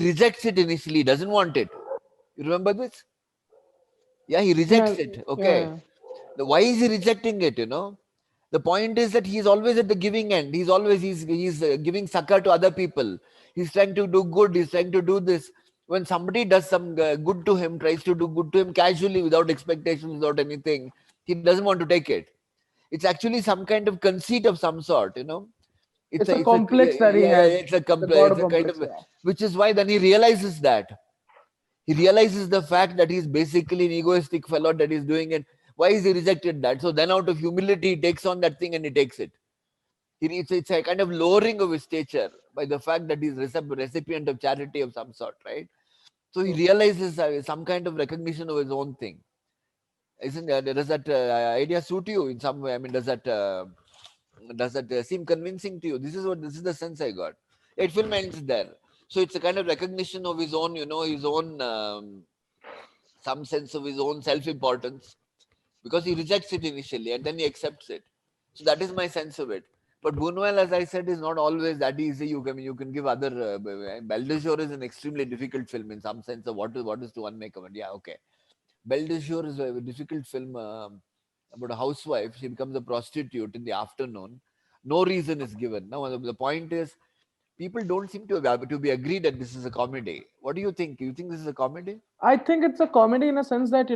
rejects it initially, doesn't want it. You remember this? Yeah, he Yeah, rejects it. yeah, Okay. yeah. Why is he rejecting it? The point is that he's always at the giving end. He's giving succor to other people. He's trying to do good. He's trying to do this. When somebody does some good to him, tries to do good to him casually, without expectations, without anything, he doesn't want to take it. It's actually some kind of conceit of some sort. It's a complex that he has. The God It's a kind complex, of, yeah. which is why then he realizes that. He realizes the fact that he's basically an egoistic fellow, that he's doing it. Why is he rejected that? So then out of humility, he takes on that thing and he takes it. It's a kind of lowering of his stature by the fact that he's recipient of charity of some sort, right? So he True. realizes some kind of recognition of his own thing. Isn't that, does that idea suit you in some way? I mean, does that seem convincing to you? This is the sense I got. It film ends there. So it's a kind of recognition of his own, his own some sense of his own self-importance. because he rejects it initially and then he accepts it. So that is my sense of it. But Buñuel, as I said, is not always that easy. You can give other. Belle de Jour is an extremely difficult film in some sense of what is to one make of it. Yeah, okay. Belle de Jour is a difficult film about a housewife. She becomes a prostitute in the afternoon. No reason is given. Now the point is, people don't seem to be agreed that this is a comedy. What do you think? You think this is a comedy? I think it's a comedy in a sense that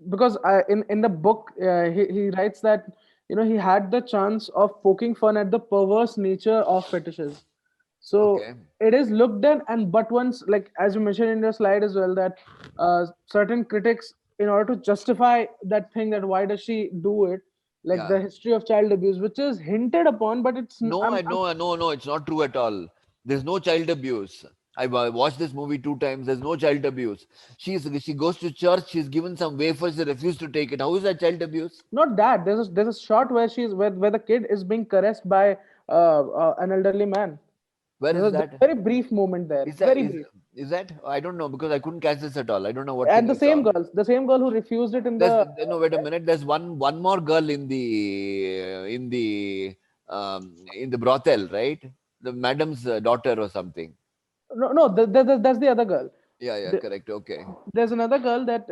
because in the book he writes that he had the chance of poking fun at the perverse nature of fetishes. So Okay. it is looked at, and but once, like as you mentioned in your slide as well, that certain critics, in order to justify that thing, that why does she do it, like Yeah. the history of child abuse, which is hinted upon, but it's No, I I'm no, no, no. It's not true at all. There's no child abuse. I watched this movie 2 times. There's no child abuse. She goes to church. She's given some wafers. She refused to take it. How is that child abuse? not that. There's a shot where where the kid is being caressed by an elderly man. Where is There's that? a very brief moment there, Is that very is brief. is that? I don't know because I couldn't catch this at all. I don't know what And thing I saw. the same girl who refused it in There's the no wait a minute. There's one more girl in the brothel, right? The madam's daughter or something. no, that's the other girl. Yeah, yeah, The, correct. Okay. there's another girl that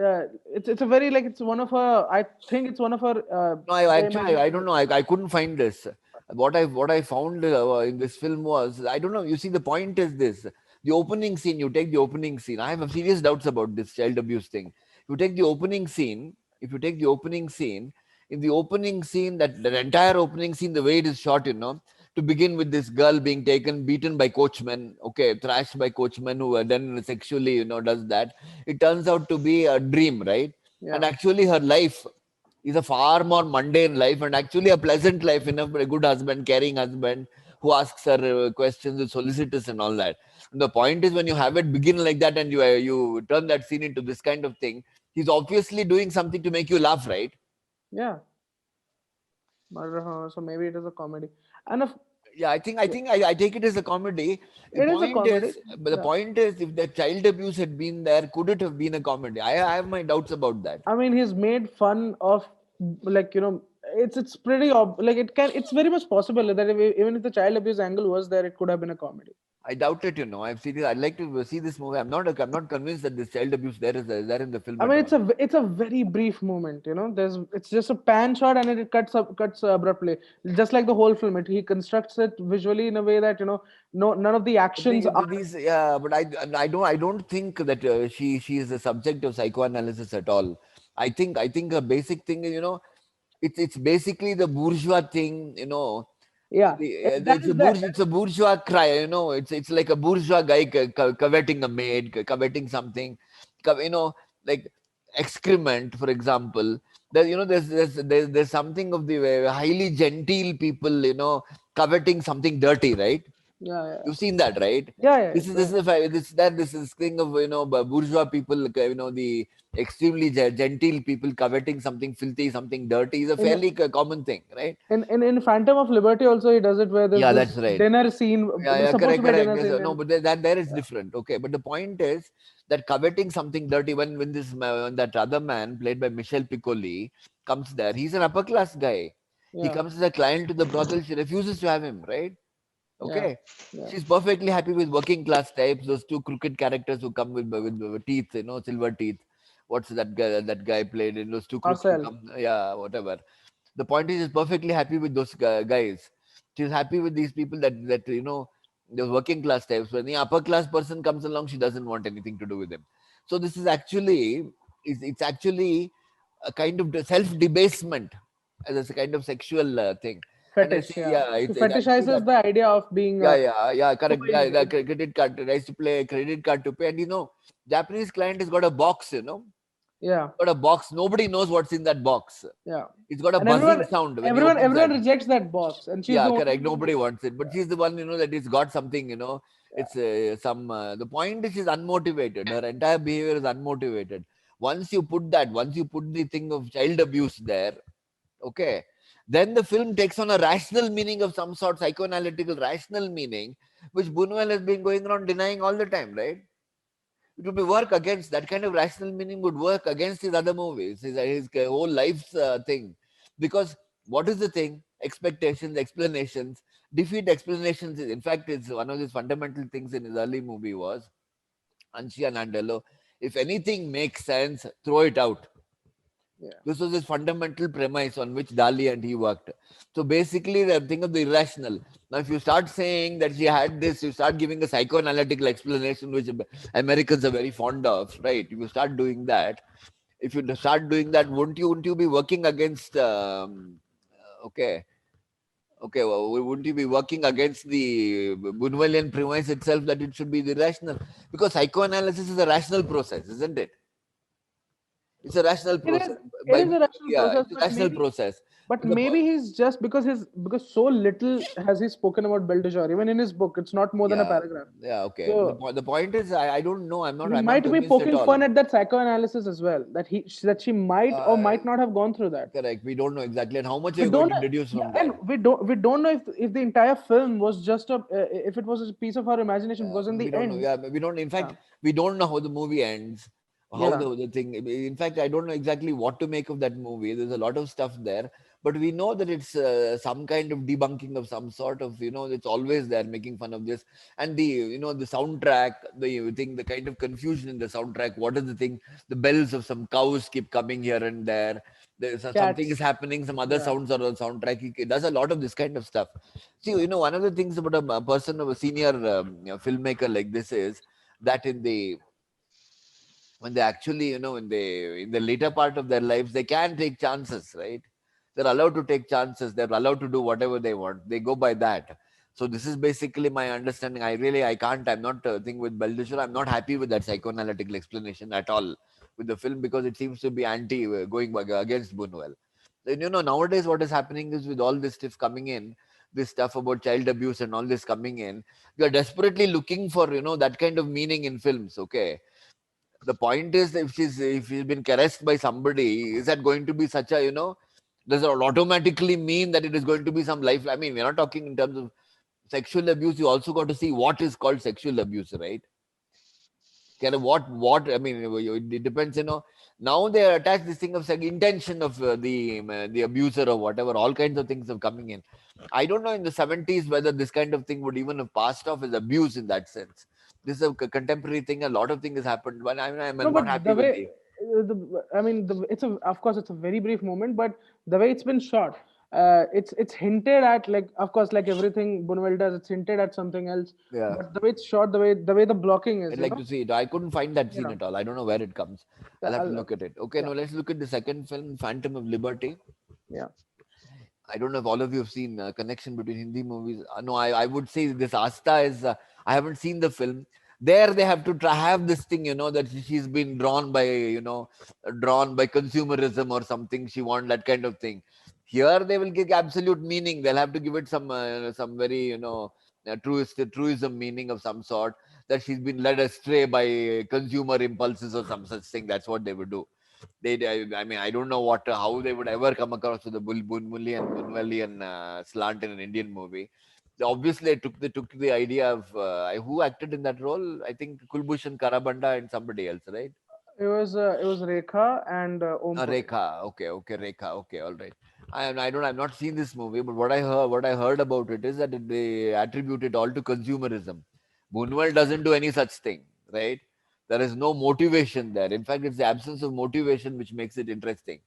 it's a very, like, it's one of her. I think it's one of her. No, I The actually I don't imaginary. know. I couldn't find this. What I found in this film was I don't know. You see, the point is this: the opening scene. You take the opening scene. I have serious doubts about this child abuse thing. You take the opening scene. If you take the opening scene, in the opening scene, that entire opening scene, the way it is shot, to begin with this girl being taken, beaten by coachmen, okay, thrashed by coachmen who then sexually, does that. It turns out to be a dream, right? And Yeah, actually, her life is a far more mundane life and actually a pleasant life, a good husband, caring husband who asks her questions, is solicitous and all that. And the point is, when you have it begin like that and you turn that scene into this kind of thing, he's obviously doing something to make you laugh, right? yeah. Murder Horror. So maybe it is a comedy, and if Yeah, I take it as a comedy. The it is a point comedy, is, but the yeah. point is, if the child abuse had been there, could it have been a comedy? I have my doubts about that. I mean, he's made fun of, like, it's pretty like, it's very much possible that even if the child abuse angle was there, it could have been a comedy. I doubt it. I've seen it. I'd like to see this movie. I'm not convinced that this child abuse is there in the film I at mean, all. it's a very brief moment. It's just a pan shot, and it cuts abruptly, just like the whole film. He constructs it visually in a way that no, none of the But actions are. these, yeah, but I don't think that she is a subject of psychoanalysis at all. I think a basic thing is, it's basically the bourgeois thing, Yeah, that it's is that. a bourgeois cry, it's like a bourgeois guy coveting a maid, coveting something, you know, like excrement, for example. There's something of the highly genteel people, coveting something dirty, right? Yeah, yeah, You've seen that, right? yeah, yeah. This is a this is thing of bourgeois people, the extremely genteel people coveting something filthy, something dirty is a In fairly common thing, right? in Phantom of Liberty also he does it, where there's Yeah, this that's right. dinner scene. Yeah, There's yeah, supposed to correct, be a correct. dinner Yes, scene, no, and but that there is different. Okay, but the point is that coveting something dirty when that other man played by Michel Piccoli comes there, he's an upper class guy. He yeah, comes as a client to the brothel. She refuses to have him, right? yeah, Okay. yeah. She's perfectly happy with working class types, those two crooked characters who come with teeth, silver teeth. What's that guy played in those two crooks who Marcel. come, yeah, whatever. The point is, she's perfectly happy with those guys. She's happy with these people that those working class types. When the upper class person comes along, she doesn't want anything to do with him. So this is actually it's actually a kind of self debasement as a kind of sexual thing. And I Fetish, see, yeah. yeah, He I see that. fetishizes the idea of being Yeah, yeah, yeah, who correct. Yeah, he the is. credit card. I used to play a credit card to pay, and Japanese client has got a box. Yeah, Got a box. Nobody knows what's in that box. yeah. It's got a And everyone, buzzing sound when he everyone, opens that. everyone rejects that box, and she's the Yeah, only correct. one Nobody wants it, but she's the one that it's got something. yeah, It's some. The point is she's unmotivated. Her entire behavior is unmotivated. Once you put the thing of child abuse there, okay, then the film takes on a rational meaning of some sort, psychoanalytical rational meaning, which Buñuel has been going around denying all the time, right? It would be work against that kind of rational meaning would work against his other movies, his whole life's thing. Because what is the thing? Expectations, explanations, defeat explanations. In fact, it's one of his fundamental things in his early movie was Anshia Nandello. If anything makes sense, throw it out. Yeah. This was his fundamental premise on which Dali and he worked. So basically, the thing of the irrational. Now, if you start saying that she had this, you start giving a psychoanalytical explanation, which Americans are very fond of, right? If you start doing that, if you start doing that, wouldn't you be working against? Okay, okay. Well, wouldn't you be working against the Bunuelian premise itself that it should be the rational? Because psychoanalysis is a rational process, isn't it? It's a rational It process. is. It is a rational Yeah, process, it's a rational process. but But the maybe he's just because so little has he spoken about Belteshazzar. Even in his book, it's not more than a yeah, paragraph. yeah, okay. So The point is, I don't know. he I'm not might be convinced at poking all. fun at that psychoanalysis as well. That she might or Uh, might not have gone through that. Correct. We don't know exactly, and how much are We you going don't to know, deduce yeah, from and that? we don't know if the entire film was just a if it was a piece of her imagination. Because in We the don't know. end, Yeah, we don't. In yeah, fact, we don't know how the movie ends. How yeah, the thing. In fact, I don't know exactly what to make of that movie. There's a lot of stuff there, but we know that it's some kind of debunking of some sort of. It's always there, making fun of this, and the soundtrack, the thing, the kind of confusion in the soundtrack. What is the thing? The bells of some cows keep coming here and there. Something is cats, happening. Some other yeah, sounds are on soundtrack. He does a lot of this kind of stuff. See, one of the things about a person of a senior filmmaker like this is that when they actually, in the later part of their lives, they can take chances, right? They're allowed to take chances. They're allowed to do whatever they want. They go by that. So this is basically my understanding. I can't. I'm not thing with Beldisher. I'm not happy with that psychoanalytical explanation at all with the film because it seems to be anti going against Buñuel. Then nowadays what is happening is with all this stuff coming in, this stuff about child abuse and all this coming in, we are desperately looking for that kind of meaning in films. Okay, the point is if she's been caressed by somebody, is that going to be such a does it automatically mean that it is going to be some life? I mean, we're not talking in terms of sexual abuse. You also got to see what is called sexual abuse, right? Kind of what I mean, it depends. Now they attach this thing of intention of the abuser or whatever. All kinds of things are coming in. I don't know in the 70s whether this kind of thing would even have passed off as abuse in that sense. This is a contemporary thing. A lot of things has happened, but I'm no, not but happy the with way the. I mean, it's of course it's a very brief moment, but the way it's been shot, it's hinted at, like, of course, like everything Buñuel does, it's hinted at something else. Yeah, But the way it's shot, the way the blocking is, I'd like to see it. I couldn't find that scene yeah, at all. I don't know where it comes. yeah, I'll have to look at it. Okay, yeah, now let's look at the second film, Phantom of Liberty. yeah. I don't know if all of you have seen a connection between Hindi movies. No, I would say this Asta is. I haven't seen the film. There they have to have this thing, that she's been drawn by consumerism or something. She wants that kind of thing. Here they will give absolute meaning. They'll have to give it some very truism meaning of some sort, that she's been led astray by consumer impulses or some such thing. That's what they would do. I mean, I don't know how they would ever come across with the Bunwellian slant in an Indian movie. Obviously, they took the idea of who acted in that role. I think Kulbhushan Karabanda and somebody else, right? It was Rekha and Om Puri. Rekha. Okay, Rekha. Okay, all right. I've not seen this movie, but what I heard about it is that they attribute it all to consumerism. Bunwell doesn't do any such thing, right? There is no motivation there. In fact, it's the absence of motivation which makes it interesting.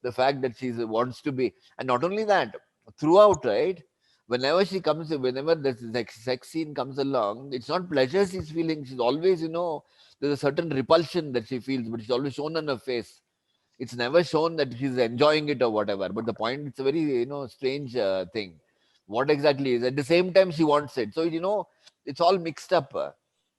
The fact that she wants to be, and not only that, throughout, right? Whenever this sex scene comes along, it's not pleasure she's feeling. She's always, there's a certain repulsion that she feels, but it's always shown on her face. It's never shown that she's enjoying it or whatever. But the point, it's a very strange thing. What exactly is at the same time she wants it. So it's all mixed up.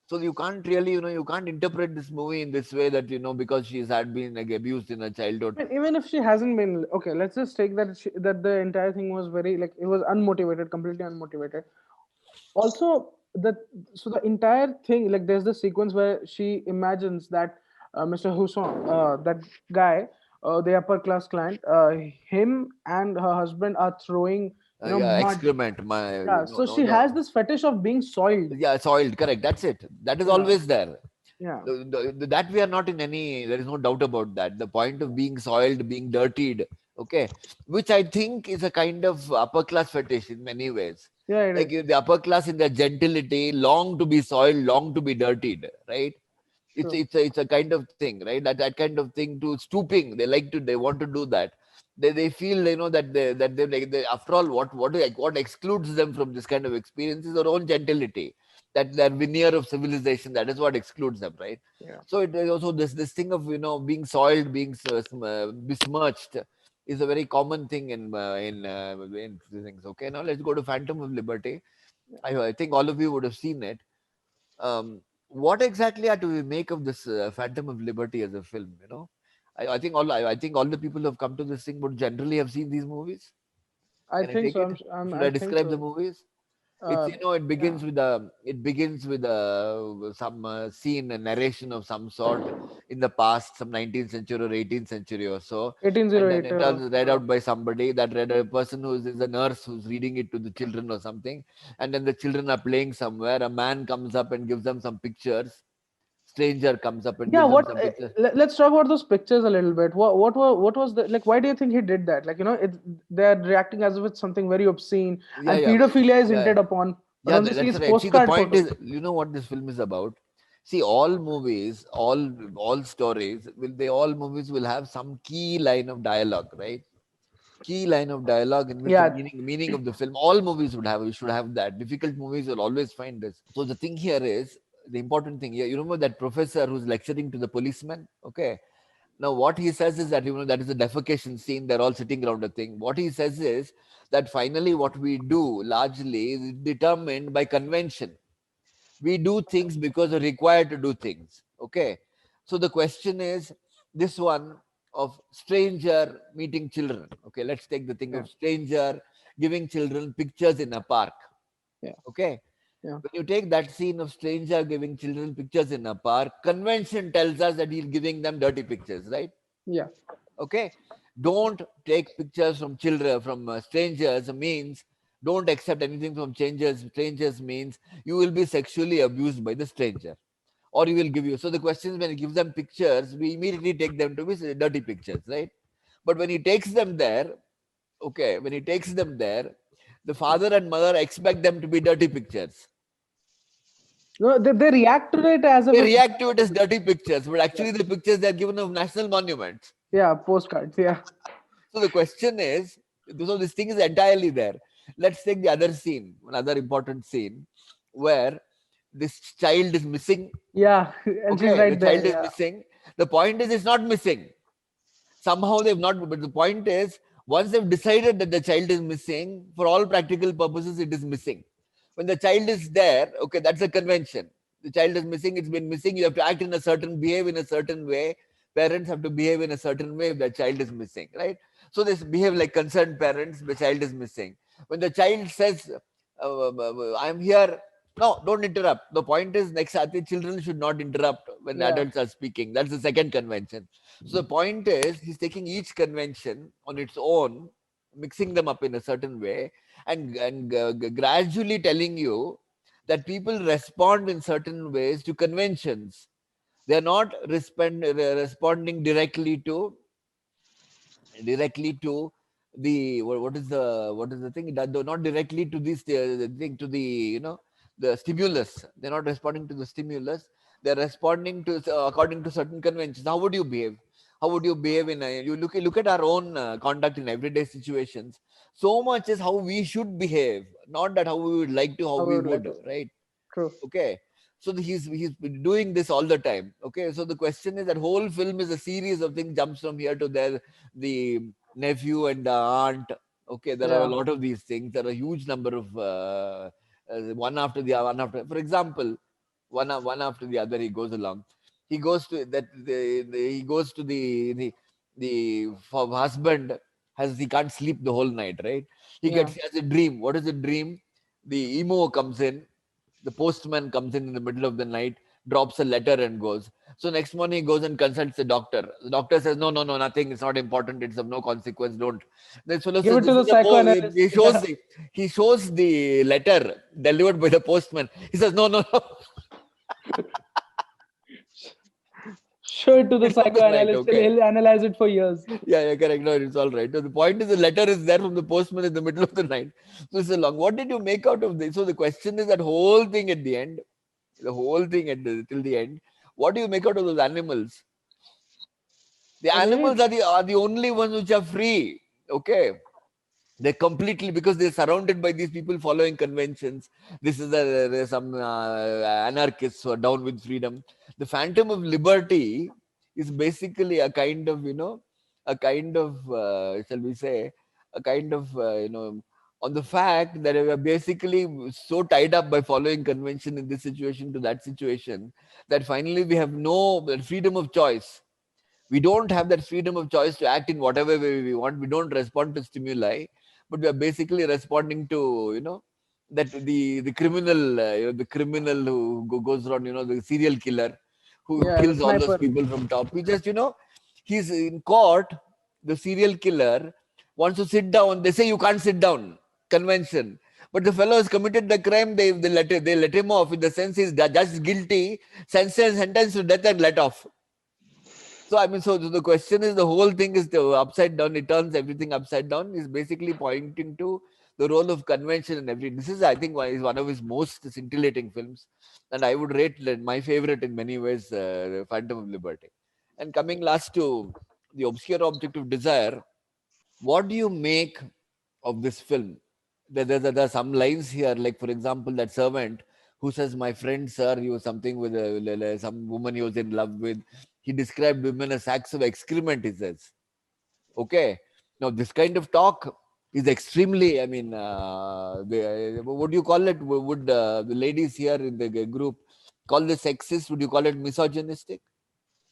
So you can't really you can't interpret this movie in this way that because she's had been like abused in her childhood. I mean, even if she hasn't been, okay, let's just take that the entire thing was very, like, it was unmotivated, completely unmotivated. Also, the entire thing, like, there's the sequence where she imagines that Mr. Husson, that guy, the upper class client, him and her husband are throwing Yeah, mud. excrement. My Yeah, no so no she no. has this fetish of being soiled. Yeah, soiled. Correct. That's it. That is Yeah, always there. Yeah, That we are not in any, there is no doubt about that. The point of being soiled, being dirtied, okay, which I think is a kind of upper class fetish in many ways. yeah, it Like is. the upper class in their gentility long to be soiled, long to be dirtied, right? True. It's a kind of thing, right? That kind of thing, to stooping, they want to do that. They feel, that after all, what excludes them from this kind of experience is their own gentility, that their veneer of civilization, that is what excludes them, right? Yeah. So it is also this thing of, being soiled, being besmirched, is a very common thing in things. Okay, now let's go to Phantom of Liberty. I think all of you would have seen it. What exactly do we make of this Phantom of Liberty as a film? I think all the people who have come to this thing would generally have seen these movies. I Can I think take so. it? Should I I think describe the so. movies? It's Uh, it yeah. begins with some scene, a narration of some sort in the past, some 19th century or 18th century or so, and then 1808. it was read out by somebody, that read, a person who is a nurse who's reading it to the children or something, and then the children are playing somewhere. A man comes up and gives them some pictures. Stranger comes up and Yeah. gives them What? some pictures. Let's talk about those pictures a little bit. What was the like? Why do you think he did that? Like, they're reacting as if it's something very obscene, Yeah, and yeah, pedophilia is yeah. hinted upon. But Yeah, on this, that's he's right. See, the postcard point photos. is, you know what this film is about. See, all movies, all stories, all movies will have some key line of dialogue, right? Key line of dialogue in which the Yeah. meaning of the film. All movies would have. We should have that. Difficult movies will always find this. So the thing here is, the important thing here. You remember that professor who's lecturing to the policeman? Okay. Now, what he says is that, that is a defecation scene. They're all sitting around a thing. What he says is that finally, what we do largely is determined by convention. We do things because we're required to do things. Okay. So the question is this one of stranger meeting children. Okay. Let's take the thing Yeah. of stranger giving children pictures in a park. Yeah. Okay. Yeah. When you take that scene of stranger giving children pictures in a park, convention tells us that he's giving them dirty pictures, right? Yeah. Okay. Don't take pictures from children, from strangers, means don't accept anything from strangers means you will be sexually abused by the stranger, or he will give you. So the question is, when he gives them pictures, we immediately take them to be dirty pictures, right? But when he takes them there, okay, when he takes them there, the father and mother expect them to be dirty pictures. No, they react to it as if They it's react to it as dirty pictures, but actually the pictures they are given of national monuments. yeah, postcards. Yeah. So the question is, so this thing is entirely there. Let's take the other scene, another important scene, where this child is missing. Yeah. And she's Okay, the right child there. is Yeah. missing. The point is, it's not missing. Somehow they've not, but the point is, once they've decided that the child is missing, for all practical purposes, it is missing. When the child is there, okay, that's a convention. The child is missing, it's been missing. You have to act in a certain, behave in a certain way. Parents have to behave in a certain way if the child is missing, right? So they behave like concerned parents, the child is missing. When the child says, I'm here, no, don't interrupt. The point is, next children should not interrupt when Yeah. adults are speaking. That's the second convention. So the point is, he's taking each convention on its own, mixing them up in a certain way, and gradually telling you that people respond in certain ways to conventions. They are not responding directly to the what is the thing, that they're not directly to this the thing, to the the stimulus. They're not responding to the stimulus. They're responding to according to certain conventions. How would you behave? How would you behave in you look at our own conduct in everyday situations? So much is how we should behave, not that how we would like to, how I we would like would, to. right? True. Okay. So he's been doing this all the time. Okay. So the question is, that whole film is a series of things, jumps from here to there. The nephew and the aunt. Okay, there are a Yeah. lot of these things. There are a huge number of one after the one after. For example, one after the other, he goes along. He goes to that. He goes to the husband has, he can't sleep the whole night. Right. Yeah. He has a dream. What is the dream? The emo comes in, the postman comes in the middle of the night, drops a letter and goes. So next morning he goes and consults the doctor. The doctor says, no, no, no, nothing. It's not important. It's of no consequence. Don't. This fellow Give says, it to this the is a psychoanalyst. Yeah. he shows the letter delivered by the postman. He says, no, no, no. Show it to the It's from the night, psychoanalyst. okay. He'll analyze it for years. Yeah, correct. No, it's all right. So the point is, the letter is there from the postman in the middle of the night. So it's a long. What did you make out of this? So the question is that whole thing at the end, the whole thing till the end. What do you make out of those animals? The I mean, animals are the only ones which are free. Okay, they're completely, because they're surrounded by these people following conventions. This is there's some anarchists who are down with freedom. The Phantom of Liberty is basically a kind of, a kind of, shall we say, a kind of, on the fact that we are basically so tied up by following convention in this situation to that situation, that finally we have no freedom of choice. We don't have that freedom of choice to act in whatever way we want. We don't respond to stimuli, but we are basically responding to, that the criminal, the criminal who goes around, the serial killer who yeah, the kills all those sniper. people from top. We just, he's in court. The serial killer wants to sit down. They say you can't sit down. Convention. But the fellow has committed the crime. They let him off, in the sense he's just guilty, sentenced to death and let off. So I mean, so the question is, the whole thing is the upside down. It turns everything upside down. Is basically pointing to the role of convention and everything. This is, I think, one of his most scintillating films, and I would rate my favorite in many ways, Phantom of Liberty. And coming last to the Obscure Object of Desire, what do you make of this film? There are some lines here, like for example, that servant who says, "My friend, sir, he was something with some woman he was in love with." He described women as sacks of excrement, he says. Okay. Now, this kind of talk is extremely, I mean, what do you call it? Would the ladies here in the group call this sexist? Would you call it misogynistic?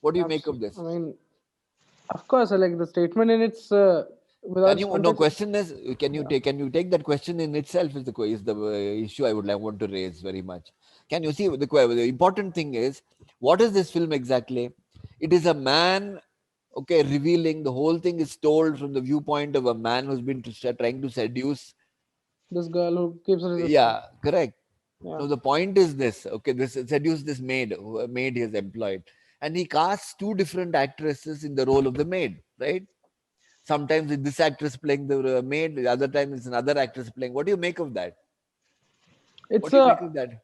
What do you make of Absolutely. I this? mean, of course, like the statement in its without Can its you, no, context. question is, Yeah. can you take that question in itself is the issue I would want to raise very much. Can you see the important thing is, what is this film exactly? It is a man, okay, revealing. The whole thing is told from the viewpoint of a man who's been trying to seduce. This girl who keeps resisting. Yeah, correct. Yeah. Now the point is this, okay, this seduce this maid he has employed, and he casts two different actresses in the role of the maid, right? Sometimes it's this actress playing the maid, the other time it's another actress playing. What do you make of that? What It's do you a make of that?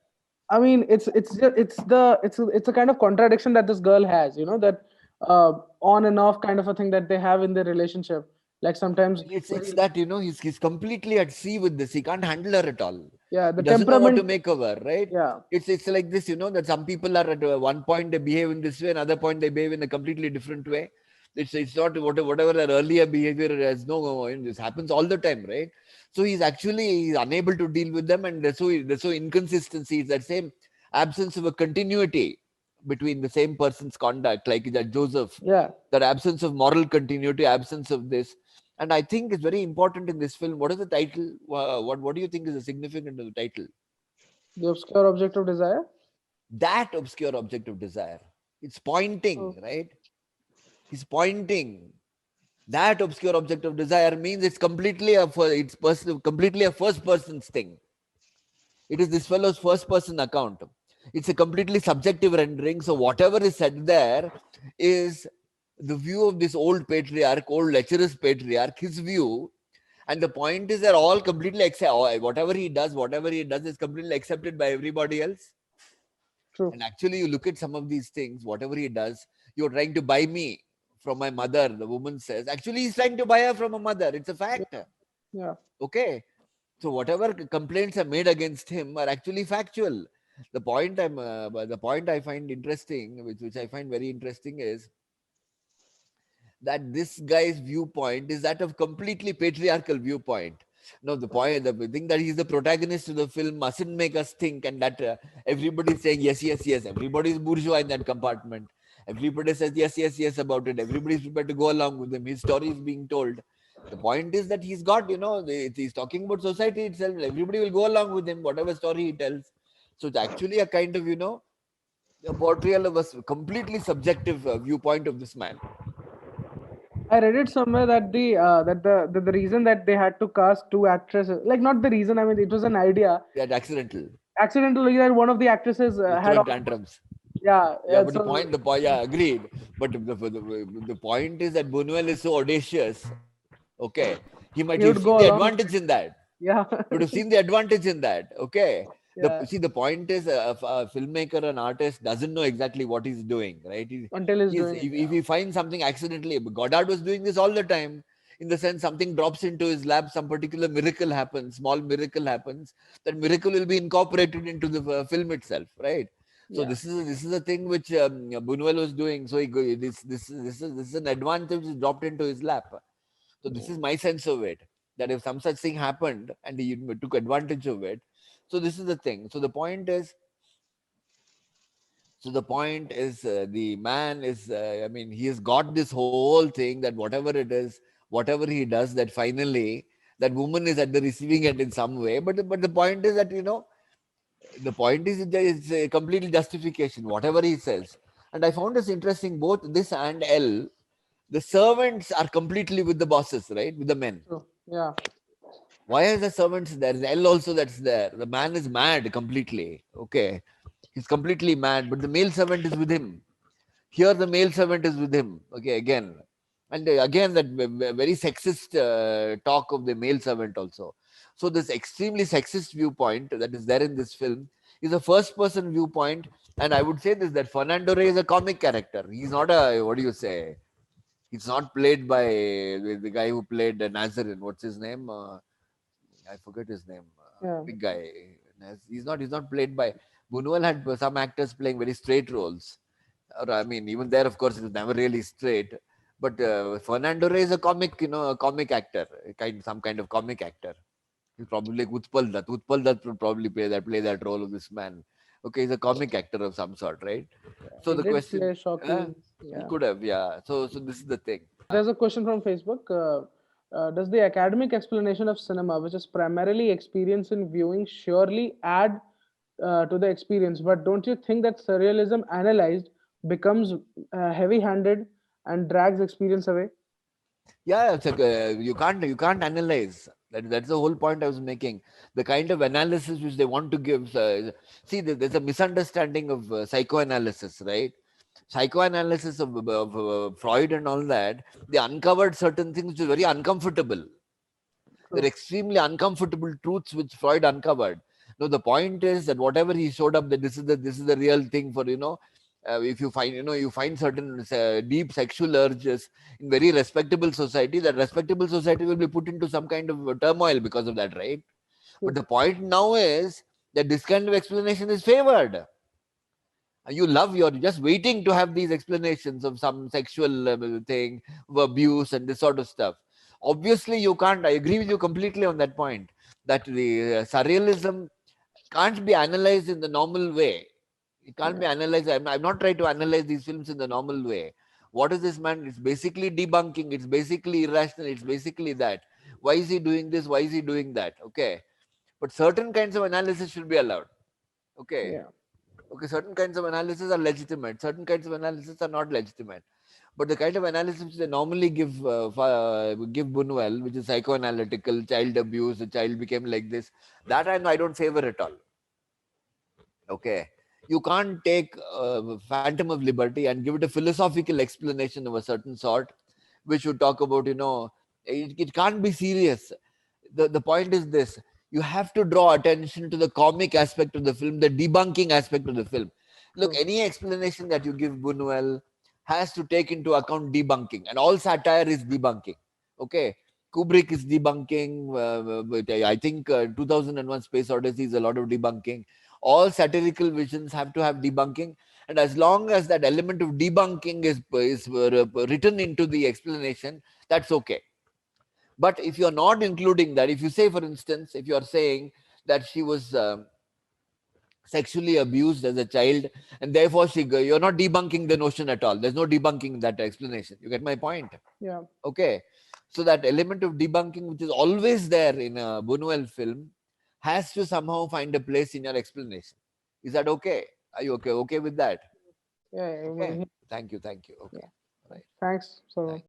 I mean, it's a kind of contradiction that this girl has, that on and off kind of a thing that they have in their relationship. Like sometimes, It's that, he's completely at sea with this. He can't handle her at all. yeah, He the doesn't know what to temperament, make of her, right? yeah, It's like this, that some people are at one point they behave in this way, another point they behave in a completely different way. It's not whatever their earlier behavior has no. This happens all the time, right? So he's unable to deal with them, and there's so inconsistency. It's that same absence of a continuity between the same person's conduct, like that Joseph, yeah, that absence of moral continuity, absence of this. And I think it's very important in this film. What is the title? What do you think is the significance of the title? the obscure object of desire. That obscure object of desire. It's pointing, Oh, right? He's pointing. That obscure object of desire means completely a first person's thing. It is this fellow's first person account. It's a completely subjective rendering. So whatever is said there is the view of this old patriarch, old lecherous patriarch, his view. And the point is, they're all completely accept. Whatever he does is completely accepted by everybody else. true. And actually, you look at some of these things, whatever he does, you're trying to buy me from my mother, the woman says. Actually, he's trying to buy her from a mother. It's a Yeah, fact. yeah. Okay. So whatever complaints are made against him are actually factual. The point I find interesting, which I find very interesting, is that this guy's viewpoint is that of completely patriarchal viewpoint. No, the thing that he's the protagonist of the film mustn't make us think, and that everybody's saying yes, yes, yes. Everybody's bourgeois in that compartment. Everybody says yes, yes, yes about it. Everybody's prepared to go along with him. His story is being told. The point is that he's got, he's talking about society itself. Everybody will go along with him, whatever story he tells. So it's actually a kind of, a portrayal of a completely subjective viewpoint of this man. I read it somewhere that the reason that they had to cast two actresses, like not the reason. I mean, it was an idea. That accidental. Accidentally, that one of the actresses had Throwing tantrums. Yeah, Yeah, yeah. but So the point, yeah, agreed. But the point is that Buñuel is so audacious. Okay, he might he have would seen go the along with advantage it. in that. Yeah, You would have seen the advantage in that. Okay. yeah. The point is a filmmaker, an artist doesn't know exactly what he's doing, right? Until he's He's, doing it. if he finds something accidentally, Godard was doing this all the time. In the sense, something drops into his lap, some particular miracle happens, small miracle happens. That miracle will be incorporated into the film itself, right? So Yeah, this is a thing which Buñuel was doing. So this is an advantage which dropped into his lap. So this yeah. is my sense of it. That if some such thing happened and he took advantage of it, so this is the thing. So the point is, the man is. I mean, he has got this whole thing that whatever it is, whatever he does, that finally that woman is at the receiving end in some way. But the point is that the point is that it's a completely justification whatever he says. And I found this interesting. Both this and L, the servants are completely with the bosses, right? With the men. True. Yeah, Why are the servants there? There's L also that's there. The man is mad completely. Okay. He's completely mad, but the male servant is with him. Here, the male servant is with him. Okay, again. And again, that very sexist talk of the male servant also. So, this extremely sexist viewpoint that is there in this film is a first person viewpoint. And I would say this, that Fernando Rey is a comic character. He's not a, what do you say? He's not played by the guy who played Nazarene. What's his name? I forget his name. yeah. Big guy. He's not. He's not played by. Buñuel had some actors playing very straight roles. Or I mean, even there, of course, it was never really straight. But Fernando Rey is a comic, a comic actor, some kind of comic actor. He's probably like Utpal Dutt. Utpal Dutt would probably play that role of this man. Okay, he's a comic actor of some sort, right? So He the did question, play Shockley. he Yeah. could have, yeah. So this is the thing. There's a question from Facebook. Does the academic explanation of cinema, which is primarily experience in viewing, surely add to the experience? But don't you think that surrealism analyzed becomes heavy-handed and drags experience away? Yeah, it's like, you can't analyze. That's the whole point I was making. The kind of analysis which they want to give. See, there's a misunderstanding of psychoanalysis, right? Psychoanalysis of Freud and all that. They uncovered certain things which are very uncomfortable. They're True. extremely uncomfortable truths which Freud uncovered. No, the point is that whatever he showed up, that this is the real thing for if you find you find certain deep sexual urges in very respectable society, that respectable society will be put into some kind of turmoil because of that, right? But True. the point now is that this kind of explanation is favored. You're just waiting to have these explanations of some sexual thing, of abuse and this sort of stuff. Obviously you can't. I agree with you completely on that point, that the surrealism can't be analyzed in the normal way. It can't be Yeah. analyzed. I'm not trying to analyze these films in the normal way. What is this man? It's basically debunking. It's basically irrational. It's basically that. Why is he doing this? Why is he doing that? Okay. But certain kinds of analysis should be allowed. Okay. Yeah. Okay, certain kinds of analysis are legitimate. Certain kinds of analysis are not legitimate. But the kind of analysis they normally give Buñuel, which is psychoanalytical, child abuse, the child became like this, that I don't favor at all. Okay, you can't take Phantom of Liberty and give it a philosophical explanation of a certain sort, which would talk about it can't be serious. The point is this: you have to draw attention to the comic aspect of the film, the debunking aspect of the film. Look, True. any explanation that you give Buñuel has to take into account debunking, and all satire is debunking. Okay, Kubrick is debunking, but I think 2001 Space Odyssey is a lot of debunking. All satirical visions have to have debunking, and as long as that element of debunking is written into the explanation, that's okay. But if you're not including that, if you say, for instance, if you're saying that she was sexually abused as a child, and therefore you're not debunking the notion at all. There's no debunking that explanation. You get my point? Yeah. Okay. So that element of debunking, which is always there in a Buñuel film, has to somehow find a place in your explanation. Is that okay? Are you okay with that? Yeah. Okay. Thank you. Okay. Yeah. Right. Thanks. Thank So.